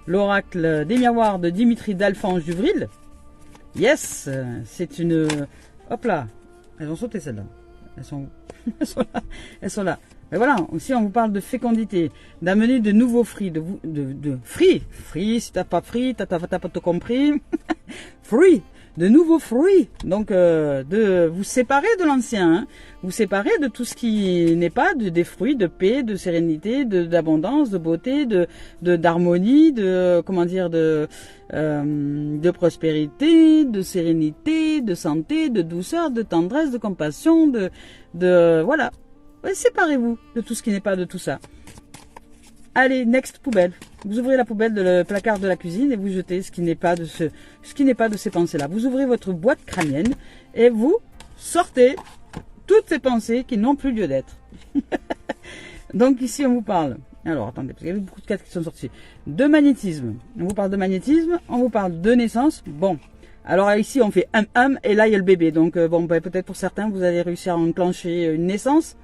Speaker 1: l'oracle des miroirs de Dimitri d'Alphonse Duvril. Yes, c'est une... Hop là, elles ont sauté celles-là. Elles sont là. Elles sont là. Mais voilà, aussi on vous parle de fécondité, d'amener de nouveaux fruits, de fruits, si t'as pas fruit, t'as pas tout compris. Fruits, de nouveaux fruits. Donc de vous séparer de l'ancien, hein. Vous séparer de tout ce qui n'est pas des fruits de paix, de sérénité, d'abondance, de beauté, d'harmonie, de prospérité, de sérénité, de santé, de douceur, de tendresse, de compassion, voilà. Ouais, séparez-vous de tout ce qui n'est pas de tout ça. Allez, next poubelle. Vous ouvrez la poubelle de le placard de la cuisine et vous jetez ce qui n'est pas de ces pensées-là. Vous ouvrez votre boîte crânienne et vous sortez toutes ces pensées qui n'ont plus lieu d'être. Donc ici on vous parle. Alors attendez, parce qu'il y a beaucoup de cartes qui sont sorties. De magnétisme. On vous parle de magnétisme, on vous parle de naissance. Bon. Alors ici on fait et là il y a le bébé. Donc bon, peut-être pour certains vous allez réussir à enclencher une naissance.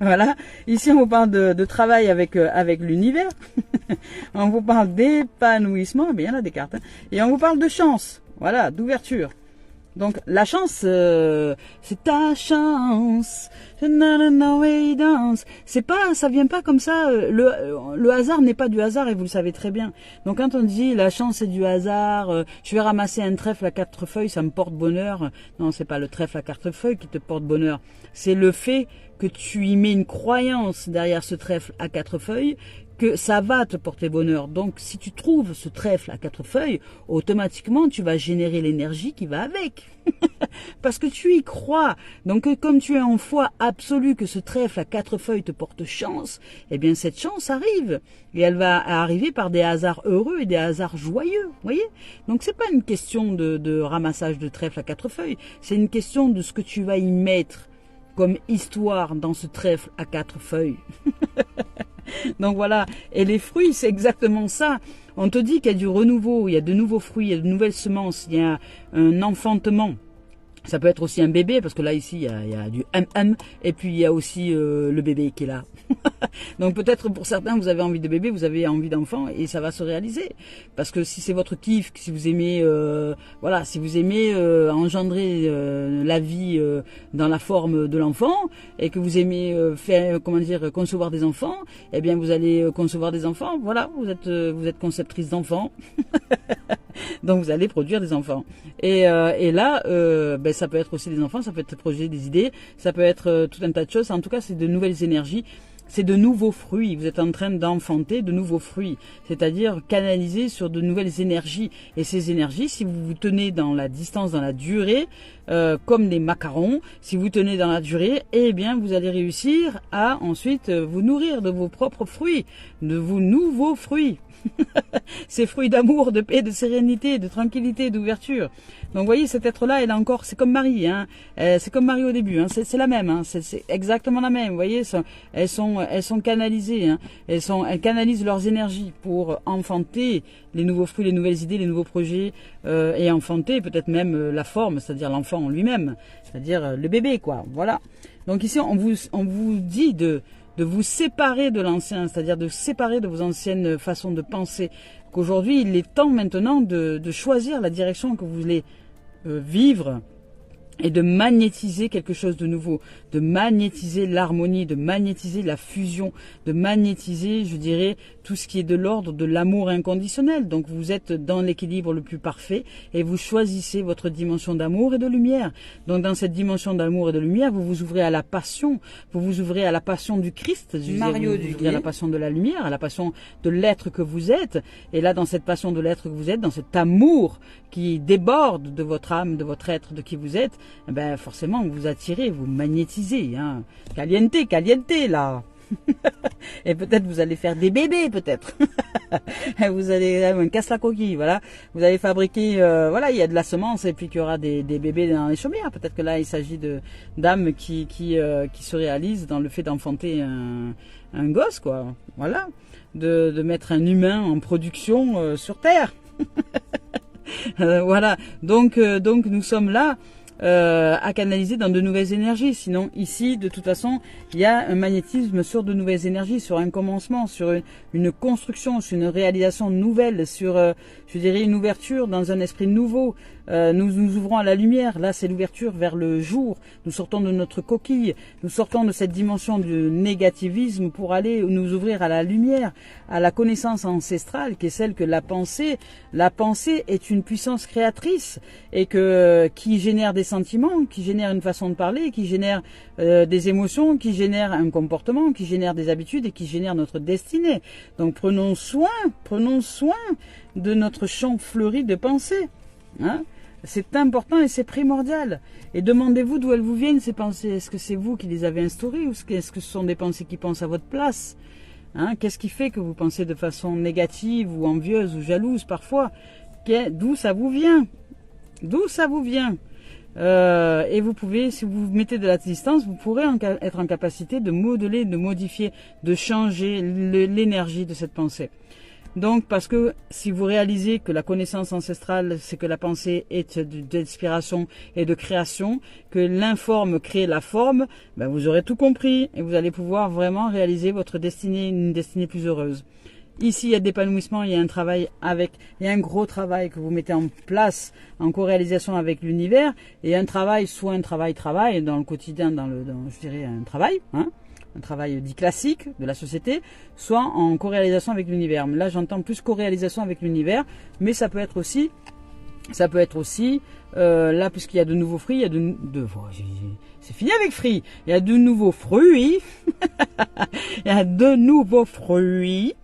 Speaker 1: Voilà, ici on vous parle de travail avec l'univers, on vous parle d'épanouissement, bien là des cartes, hein. Et on vous parle de chance, voilà, d'ouverture. Donc la chance, c'est ta chance, c'est pas, ça vient pas comme ça, le hasard n'est pas du hasard et vous le savez très bien. Donc quand on dit la chance est du hasard, je vais ramasser un trèfle à 4 feuilles, ça me porte bonheur, non c'est pas le trèfle à 4 feuilles qui te porte bonheur, c'est le fait que tu y mets une croyance derrière ce trèfle à 4 feuilles, que ça va te porter bonheur. Donc si tu trouves ce trèfle à 4 feuilles, automatiquement tu vas générer l'énergie qui va avec. Parce que tu y crois. Donc comme tu es en foi absolue que ce trèfle à 4 feuilles te porte chance, eh bien cette chance arrive. Et elle va arriver par des hasards heureux et des hasards joyeux. Voyez. Donc c'est pas une question de ramassage de trèfle à 4 feuilles. C'est une question de ce que tu vas y mettre comme histoire dans ce trèfle à 4 feuilles. Donc voilà, et les fruits, c'est exactement ça. On te dit qu'il y a du renouveau, il y a de nouveaux fruits, il y a de nouvelles semences, il y a un enfantement. Ça peut être aussi un bébé, parce que là, ici, il y a du et puis il y a aussi le bébé qui est là. Donc peut-être pour certains, vous avez envie de bébé, vous avez envie d'enfant, et ça va se réaliser. Parce que si c'est votre kiff, si vous aimez, voilà, si vous aimez engendrer la vie dans la forme de l'enfant, et que vous aimez concevoir des enfants, eh bien vous allez concevoir des enfants. Voilà, vous êtes conceptrice d'enfants. Donc vous allez produire des enfants. Et là, ça peut être aussi des enfants, ça peut être projet des idées, ça peut être tout un tas de choses. En tout cas, c'est de nouvelles énergies, c'est de nouveaux fruits. Vous êtes en train d'enfanter de nouveaux fruits, c'est-à-dire canaliser sur de nouvelles énergies. Et ces énergies, si vous vous tenez dans la distance, dans la durée, comme des macarons, si vous tenez dans la durée, eh bien vous allez réussir à ensuite vous nourrir de vos propres fruits, de vos nouveaux fruits. Ces fruits d'amour, de paix, de sérénité, de tranquillité, d'ouverture. Donc vous voyez, cet être-là, elle a encore, c'est comme Marie, hein. C'est comme Marie au début, hein. C'est la même, hein. C'est exactement la même. Vous voyez, elles sont canalisées, hein. Elles canalisent leurs énergies pour enfanter les nouveaux fruits, les nouvelles idées, les nouveaux projets, et enfanter peut-être même la forme, c'est-à-dire l'enfant en lui-même, c'est-à-dire le bébé, quoi. Voilà. Donc ici, on vous dit de vous séparer de l'ancien, c'est-à-dire de séparer de vos anciennes façons de penser, qu'aujourd'hui il est temps maintenant de choisir la direction que vous voulez vivre et de magnétiser quelque chose de nouveau, de magnétiser l'harmonie, de magnétiser la fusion, de magnétiser, je dirais, tout ce qui est de l'ordre de l'amour inconditionnel. Donc vous êtes dans l'équilibre le plus parfait et vous choisissez votre dimension d'amour et de lumière. Donc dans cette dimension d'amour et de lumière, vous vous ouvrez à la passion, vous vous ouvrez à la passion du Christ, Mario vous ouvrez à la passion de la lumière, à la passion de l'être que vous êtes. Et là, dans cette passion de l'être que vous êtes, dans cet amour qui déborde de votre âme, de votre être, de qui vous êtes, eh ben forcément vous attirez, vous magnétisez, hein. Caliente, là. Et peut-être vous allez faire des bébés, peut-être. Vous allez un casse la coquille, voilà. Vous allez fabriquer, voilà, il y a de la semence et puis qu'il y aura des bébés dans les chaumières. Peut-être que là il s'agit d'âmes qui se réalisent dans le fait d'enfanter un gosse, quoi. Voilà, de mettre un humain en production sur Terre. Voilà. Donc nous sommes là. à canaliser dans de nouvelles énergies. Sinon, ici, de toute façon, il y a un magnétisme sur de nouvelles énergies, sur un commencement, sur une construction, sur une réalisation nouvelle, sur, je dirais, une ouverture dans un esprit nouveau. Nous nous ouvrons à la lumière. Là, c'est l'ouverture vers le jour. Nous sortons de notre coquille. Nous sortons de cette dimension du négativisme pour aller nous ouvrir à la lumière, à la connaissance ancestrale, qui est celle que la pensée est une puissance créatrice et qui génère des sentiments, qui génère une façon de parler, qui génère des émotions, qui génère un comportement, qui génère des habitudes et qui génère notre destinée. Donc prenons soin de notre champ fleuri de pensée. Hein? C'est important et c'est primordial. Et demandez-vous d'où elles vous viennent, ces pensées. Est-ce que c'est vous qui les avez instaurées ou est-ce que ce sont des pensées qui pensent à votre place? Hein? Qu'est-ce qui fait que vous pensez de façon négative ou envieuse ou jalouse parfois? D'où ça vous vient? D'où ça vous vient? Et vous pouvez, si vous mettez de la distance, vous pourrez être en capacité de modeler, de modifier, de changer l'énergie de cette pensée. Donc, parce que si vous réalisez que la connaissance ancestrale, c'est que la pensée est d'inspiration et de création, que l'informe crée la forme, ben vous aurez tout compris et vous allez pouvoir vraiment réaliser votre destinée, une destinée plus heureuse. Ici, il y a d'épanouissement, il y a un travail il y a un gros travail que vous mettez en place en co-réalisation avec l'univers et un travail, soit un travail dans le quotidien, je dirais un travail, hein, un travail dit classique de la société, soit en co-réalisation avec l'univers. Là, j'entends plus co-réalisation avec l'univers, mais ça peut être aussi, là, puisqu'il y a de nouveaux fruits, c'est fini avec fruits, il y a de nouveaux fruits, il y a de nouveaux fruits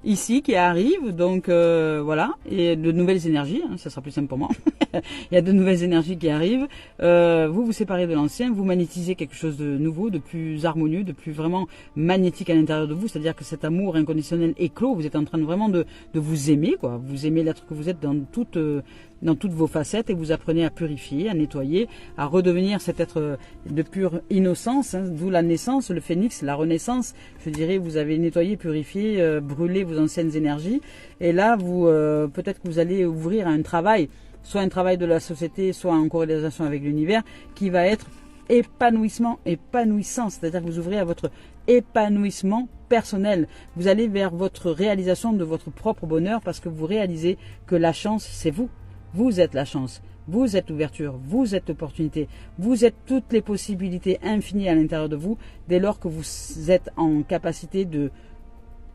Speaker 1: ici qui arrivent, donc voilà, et de nouvelles énergies, hein, ça sera plus simple pour moi. Il y a de nouvelles énergies qui arrivent, vous vous séparez de l'ancien, vous magnétisez quelque chose de nouveau, de plus harmonieux, de plus vraiment magnétique à l'intérieur de vous, c'est-à-dire que cet amour inconditionnel éclos, vous êtes en train de vraiment de vous aimer, quoi. Vous aimez l'être que vous êtes dans toutes vos facettes et vous apprenez à purifier, à nettoyer, à redevenir cet être de pure innocence, hein, d'où la naissance, le phénix, la renaissance. Je dirais, vous avez nettoyé, purifié, brûlé vos anciennes énergies et là, peut-être que vous allez ouvrir à un travail, soit un travail de la société, soit en corrélation avec l'univers, qui va être épanouissant, c'est-à-dire que vous ouvrez à votre épanouissement personnel. Vous allez vers votre réalisation de votre propre bonheur parce que vous réalisez que la chance, c'est vous. Vous êtes la chance, vous êtes l'ouverture, vous êtes l'opportunité, vous êtes toutes les possibilités infinies à l'intérieur de vous dès lors que vous êtes en capacité de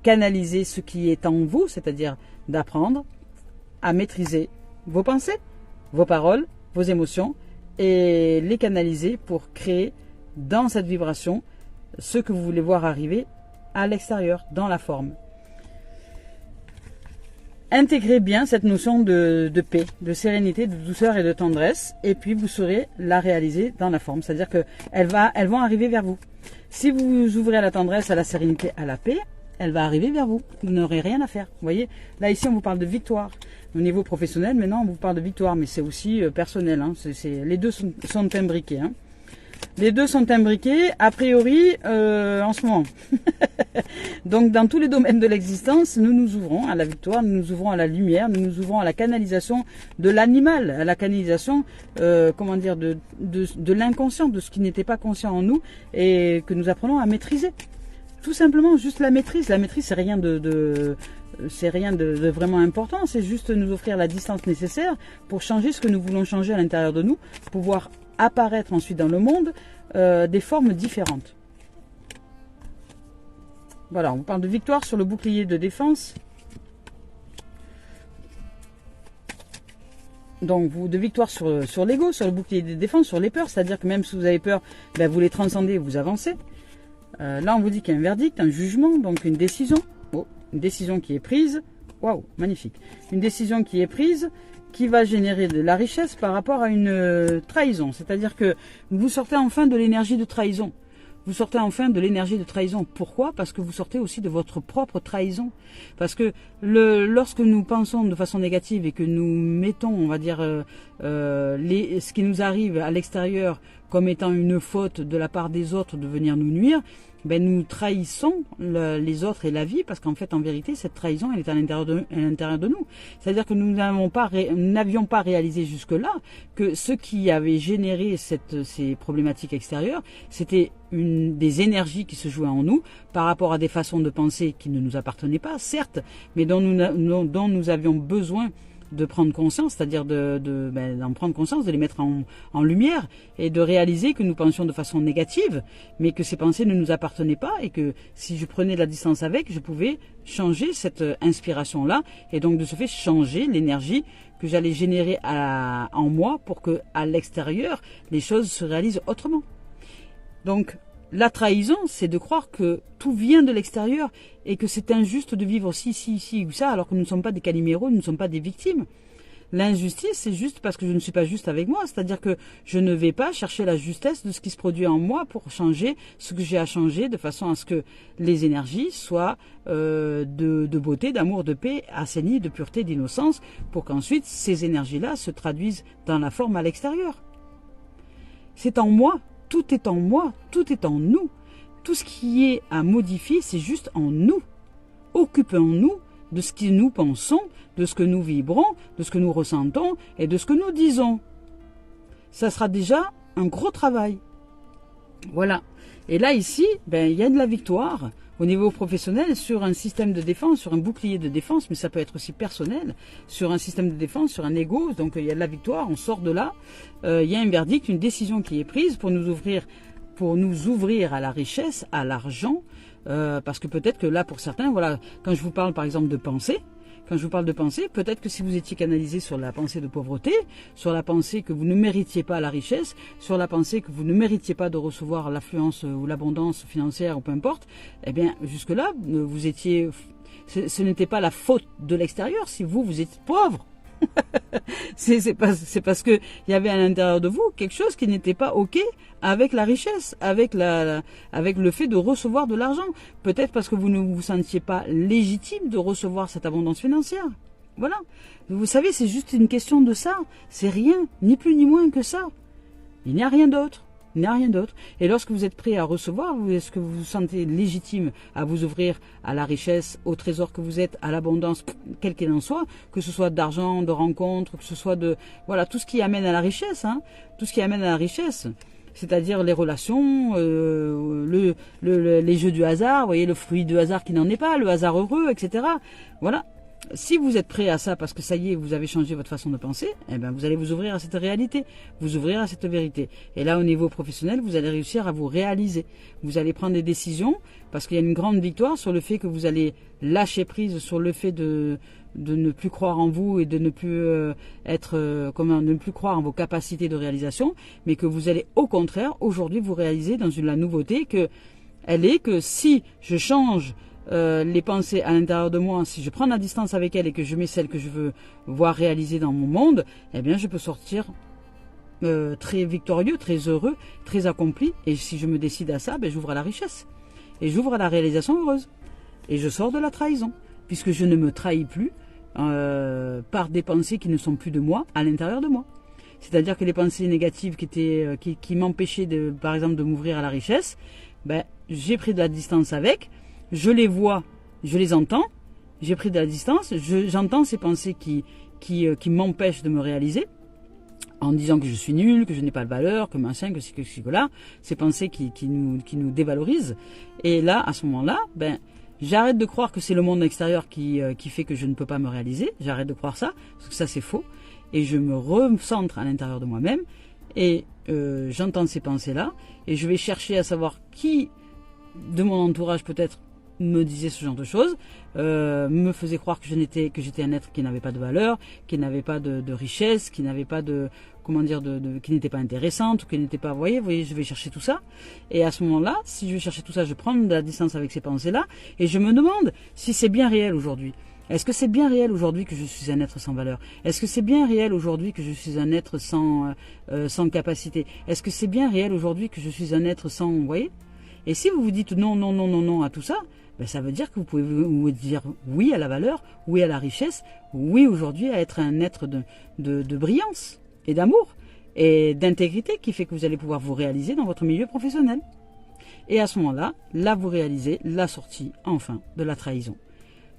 Speaker 1: canaliser ce qui est en vous, c'est-à-dire d'apprendre à maîtriser vos pensées, vos paroles, vos émotions et les canaliser pour créer dans cette vibration ce que vous voulez voir arriver à l'extérieur, dans la forme. Intégrez bien cette notion de paix, de sérénité, de douceur et de tendresse, et puis vous saurez la réaliser dans la forme. C'est-à-dire qu'elles vont arriver vers vous. Si vous vous ouvrez à la tendresse, à la sérénité, à la paix, elle va arriver vers vous. Vous n'aurez rien à faire. Vous voyez, là ici on vous parle de victoire. Au niveau professionnel, maintenant on vous parle de victoire, mais c'est aussi personnel. Hein. Les deux sont imbriqués. Hein. Les deux sont imbriqués, a priori, en ce moment. Donc, dans tous les domaines de l'existence, nous nous ouvrons à la victoire, nous nous ouvrons à la lumière, nous nous ouvrons à la canalisation de l'animal, à la canalisation, de l'inconscient, de ce qui n'était pas conscient en nous et que nous apprenons à maîtriser. Tout simplement, juste la maîtrise. La maîtrise, c'est rien de vraiment important. C'est juste nous offrir la distance nécessaire pour changer ce que nous voulons changer à l'intérieur de nous, pouvoir apparaître ensuite dans le monde des formes différentes. Voilà, on parle de victoire sur le bouclier de défense. Donc, de victoire sur l'ego, sur le bouclier de défense, sur les peurs. C'est-à-dire que même si vous avez peur, ben, vous les transcendez, vous avancez. Là, on vous dit qu'il y a un verdict, un jugement, donc une décision. Oh, une décision qui est prise. Waouh, magnifique. Une décision qui est prise, qui va générer de la richesse par rapport à une trahison. C'est-à-dire que vous sortez enfin de l'énergie de trahison. Vous sortez enfin de l'énergie de trahison. Pourquoi? Parce que vous sortez aussi de votre propre trahison. Parce que lorsque nous pensons de façon négative et que nous mettons, on va dire, ce qui nous arrive à l'extérieur comme étant une faute de la part des autres de venir nous nuire, ben nous trahissons les autres et la vie, parce qu'en fait, en vérité, cette trahison, elle est à l'intérieur de nous. C'est-à-dire que nous n'avions pas réalisé jusque-là que ce qui avait généré ces problématiques extérieures, c'était des énergies qui se jouaient en nous par rapport à des façons de penser qui ne nous appartenaient pas, certes, mais dont nous avions besoin de prendre conscience, c'est-à-dire d'en prendre conscience, de les mettre en lumière et de réaliser que nous pensions de façon négative, mais que ces pensées ne nous appartenaient pas et que si je prenais de la distance avec, je pouvais changer cette inspiration-là et donc de ce fait changer l'énergie que j'allais générer en moi pour que à l'extérieur, les choses se réalisent autrement. Donc, la trahison, c'est de croire que tout vient de l'extérieur et que c'est injuste de vivre ci ou ça, alors que nous ne sommes pas des caliméros, nous ne sommes pas des victimes. L'injustice, c'est juste parce que je ne suis pas juste avec moi, c'est-à-dire que je ne vais pas chercher la justesse de ce qui se produit en moi pour changer ce que j'ai à changer, de façon à ce que les énergies soient de beauté, d'amour, de paix, assainies, de pureté, d'innocence, pour qu'ensuite ces énergies-là se traduisent dans la forme à l'extérieur. C'est en moi. Tout est en moi, tout est en nous. Tout ce qui est à modifier, c'est juste en nous. Occupons-nous de ce que nous pensons, de ce que nous vibrons, de ce que nous ressentons et de ce que nous disons. Ça sera déjà un gros travail. Voilà. Et là, ici, il y a de la victoire au niveau professionnel sur un système de défense, sur un bouclier de défense, mais ça peut être aussi personnel, sur un système de défense, sur un ego. Donc il y a de la victoire, on sort de là. Il y a un verdict, une décision qui est prise pour nous ouvrir à la richesse, à l'argent, parce que peut-être que là, pour certains, voilà, quand je vous parle par exemple de pensée, peut-être que si vous étiez canalisé sur la pensée de pauvreté, sur la pensée que vous ne méritiez pas la richesse, sur la pensée que vous ne méritiez pas de recevoir l'affluence ou l'abondance financière ou peu importe, eh bien, jusque-là, ce n'était pas la faute de l'extérieur si vous étiez pauvre. c'est parce que il y avait à l'intérieur de vous quelque chose qui n'était pas ok avec la richesse, avec le fait de recevoir de l'argent. Peut-être parce que vous ne vous sentiez pas légitime de recevoir cette abondance financière. Voilà. Vous savez, c'est juste une question de ça. C'est rien, ni plus ni moins que ça. Il n'y a rien d'autre. Il n'y a rien d'autre. Et lorsque vous êtes prêt à recevoir, est-ce que vous vous sentez légitime à vous ouvrir à la richesse, au trésor que vous êtes, à l'abondance, quelle qu'elle en soit, que ce soit d'argent, de rencontres, que ce soit voilà, tout ce qui amène à la richesse, hein, tout ce qui amène à la richesse. C'est-à-dire les relations, les jeux du hasard, vous voyez, le fruit du hasard qui n'en est pas, le hasard heureux, etc. Voilà. Si vous êtes prêt à ça parce que ça y est, vous avez changé votre façon de penser, eh ben vous allez vous ouvrir à cette réalité, vous ouvrir à cette vérité. Et là, au niveau professionnel, vous allez réussir à vous réaliser. Vous allez prendre des décisions parce qu'il y a une grande victoire sur le fait que vous allez lâcher prise sur le fait de ne plus croire en vous et de ne plus de ne plus croire en vos capacités de réalisation, mais que vous allez au contraire aujourd'hui vous réaliser dans la nouveauté que si je change les pensées à l'intérieur de moi, si je prends la distance avec elles et que je mets celles que je veux voir réaliser dans mon monde, eh bien je peux sortir très victorieux, très heureux, très accompli. Et si je me décide à ça, j'ouvre à la richesse et j'ouvre à la réalisation heureuse et je sors de la trahison puisque je ne me trahis plus par des pensées qui ne sont plus de moi à l'intérieur de moi. C'est-à-dire que les pensées négatives qui m'empêchaient par exemple de m'ouvrir à la richesse, j'ai pris de la distance avec. Je les vois, je les entends, j'ai pris de la distance, j'entends ces pensées qui m'empêchent de me réaliser, en disant que je suis nul, que je n'ai pas de valeur, que machin, que que là, ces pensées qui nous dévalorisent. Et là, à ce moment-là, j'arrête de croire que c'est le monde extérieur qui fait que je ne peux pas me réaliser, j'arrête de croire ça, parce que ça c'est faux, et je me recentre à l'intérieur de moi-même, et j'entends ces pensées-là, et je vais chercher à savoir qui de mon entourage peut-être me disait ce genre de choses, me faisait croire que j'étais un être qui n'avait pas de valeur, qui n'avait pas de richesse, qui n'avait pas qui n'était pas intéressante, ou qui n'était pas, vous voyez, je vais chercher tout ça. Et à ce moment-là, si je vais chercher tout ça, je prends de la distance avec ces pensées-là, et je me demande si c'est bien réel aujourd'hui. Est-ce que c'est bien réel aujourd'hui que je suis un être sans valeur? Est-ce que c'est bien réel aujourd'hui que je suis un être sans capacité? Est-ce que c'est bien réel aujourd'hui que je suis un être sans, vous voyez? Et si vous vous dites non à tout ça, ça veut dire que vous pouvez vous dire oui à la valeur, oui à la richesse, oui aujourd'hui à être un être de brillance et d'amour. et d'intégrité qui fait que vous allez pouvoir vous réaliser dans votre milieu professionnel. Et à ce moment-là, là vous réalisez la sortie, enfin, de la trahison.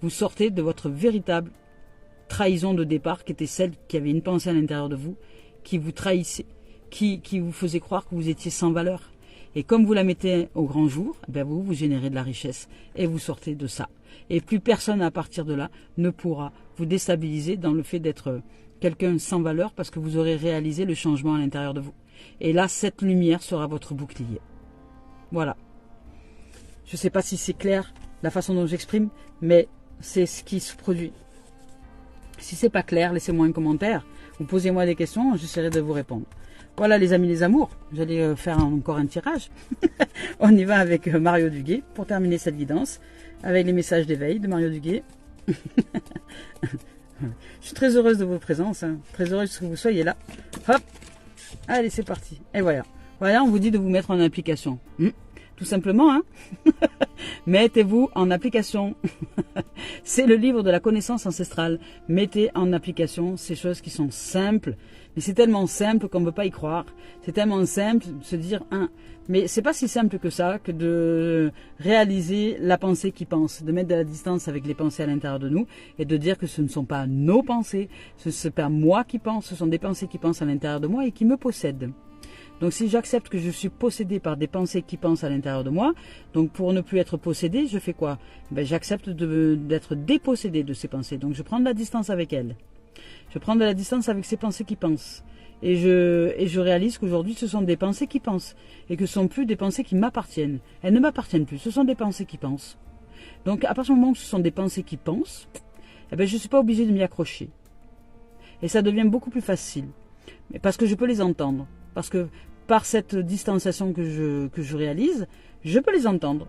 Speaker 1: Vous sortez de votre véritable trahison de départ, qui était celle qui avait une pensée à l'intérieur de vous, qui vous trahissait, qui vous faisait croire que vous étiez sans valeur. Et comme vous la mettez au grand jour, ben vous générez de la richesse et vous sortez de ça. Et plus personne à partir de là ne pourra vous déstabiliser dans le fait d'être quelqu'un sans valeur, parce que vous aurez réalisé le changement à l'intérieur de vous. Et là, cette lumière sera votre bouclier. Voilà. Je ne sais pas si c'est clair la façon dont j'exprime, mais c'est ce qui se produit. Si c'est pas clair, laissez-moi un commentaire ou posez-moi des questions, j'essaierai de vous répondre. Voilà les amis, les amours, j'allais faire encore un tirage. On y va avec Mario Duguay pour terminer cette guidance, avec les messages d'éveil de Mario Duguay. Je suis très heureuse de votre présence, hein. Très heureuse que vous soyez là. Hop, allez c'est parti. Et voilà, voilà, on vous dit de vous mettre en application. Tout simplement, hein. Mettez-vous en application. C'est le livre de la connaissance ancestrale. Mettez en application ces choses qui sont simples. Mais c'est tellement simple qu'on ne peut pas y croire. C'est tellement simple de se dire, mais c'est pas si simple que ça, que de réaliser la pensée qui pense, de mettre de la distance avec les pensées à l'intérieur de nous et de dire que ce ne sont pas nos pensées, ce n'est pas moi qui pense, ce sont des pensées qui pensent à l'intérieur de moi et qui me possèdent. Donc si j'accepte que je suis possédé par des pensées qui pensent à l'intérieur de moi, donc pour ne plus être possédé, je fais quoi? J'accepte d'être dépossédé de ces pensées. Donc je prends de la distance avec elles. Je prends de la distance avec ces pensées qui pensent. Et je réalise qu'aujourd'hui ce sont des pensées qui pensent. Et que ce ne sont plus des pensées qui m'appartiennent. Elles ne m'appartiennent plus, ce sont des pensées qui pensent. Donc à partir du moment où ce sont des pensées qui pensent, je ne suis pas obligé de m'y accrocher. Et ça devient beaucoup plus facile. Parce que je peux les entendre. Parce que par cette distanciation que je réalise, je peux les entendre.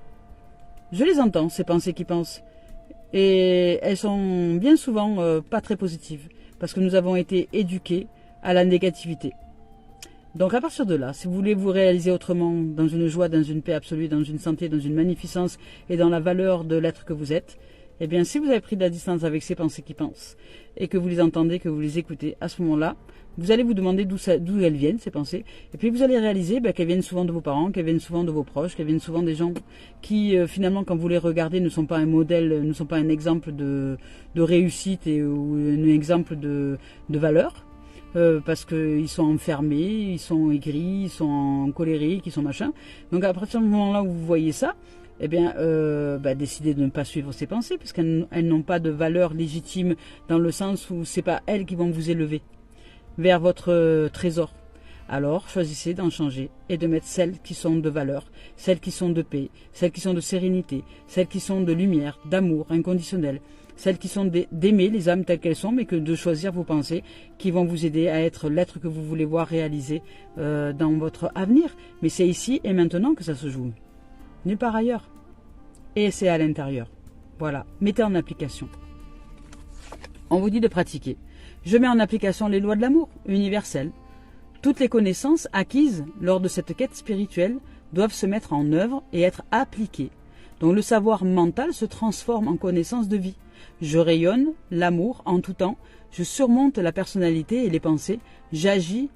Speaker 1: Je les entends, ces pensées qui pensent. Et elles sont bien souvent pas très positives. Parce que nous avons été éduqués à la négativité. Donc à partir de là, si vous voulez vous réaliser autrement, dans une joie, dans une paix absolue, dans une santé, dans une magnificence et dans la valeur de l'être que vous êtes, eh bien si vous avez pris de la distance avec ces pensées qui pensent et que vous les entendez, que vous les écoutez, à ce moment-là, vous allez vous demander d'où elles viennent, ces pensées. Et puis vous allez réaliser qu'elles viennent souvent de vos parents, qu'elles viennent souvent de vos proches, qu'elles viennent souvent des gens qui, finalement, quand vous les regardez, ne sont pas un modèle, ne sont pas un exemple de réussite ou un exemple de valeur. Parce qu'ils sont enfermés, ils sont aigris, ils sont en colérique, ils sont machin. Donc à partir du moment là où vous voyez ça, eh bien, décidez de ne pas suivre ces pensées, puisqu'elles n'ont pas de valeur légitime dans le sens où c'est pas elles qui vont vous élever vers votre trésor. Alors, choisissez d'en changer et de mettre celles qui sont de valeur, celles qui sont de paix, celles qui sont de sérénité, celles qui sont de lumière, d'amour inconditionnel, celles qui sont d'aimer les âmes telles qu'elles sont, mais que de choisir vos pensées qui vont vous aider à être l'être que vous voulez voir réalisé dans votre avenir. Mais c'est ici et maintenant que ça se joue. Nulle part ailleurs. Et c'est à l'intérieur. Voilà, mettez en application. On vous dit de pratiquer. Je mets en application les lois de l'amour universel. Toutes les connaissances acquises lors de cette quête spirituelle doivent se mettre en œuvre et être appliquées. Donc le savoir mental se transforme en connaissance de vie. Je rayonne l'amour en tout temps, je surmonte la personnalité et les pensées, j'agis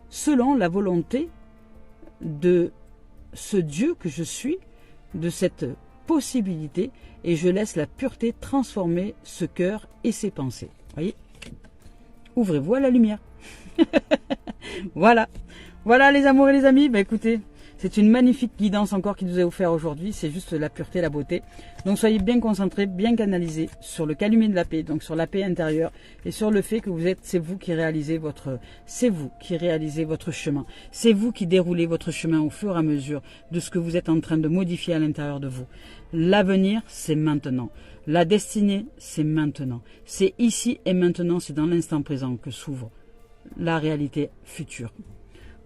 Speaker 1: selon la volonté de ce Dieu que je suis, de cette possibilité, et je laisse la pureté transformer ce cœur et ses pensées. Voyez ? Ouvrez-vous à la lumière. Voilà. Voilà les amours et les amis. Écoutez, c'est une magnifique guidance encore qui nous est offerte aujourd'hui. C'est juste la pureté, la beauté. Donc soyez bien concentrés, bien canalisés sur le calumet de la paix, donc sur la paix intérieure et sur le fait que c'est vous qui réalisez votre chemin. C'est vous qui déroulez votre chemin au fur et à mesure de ce que vous êtes en train de modifier à l'intérieur de vous. L'avenir, c'est maintenant. La destinée, c'est maintenant. C'est ici et maintenant, c'est dans l'instant présent que s'ouvre la réalité future.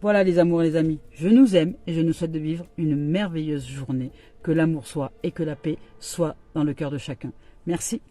Speaker 1: Voilà les amours et les amis, je nous aime et je nous souhaite de vivre une merveilleuse journée. Que l'amour soit et que la paix soit dans le cœur de chacun. Merci.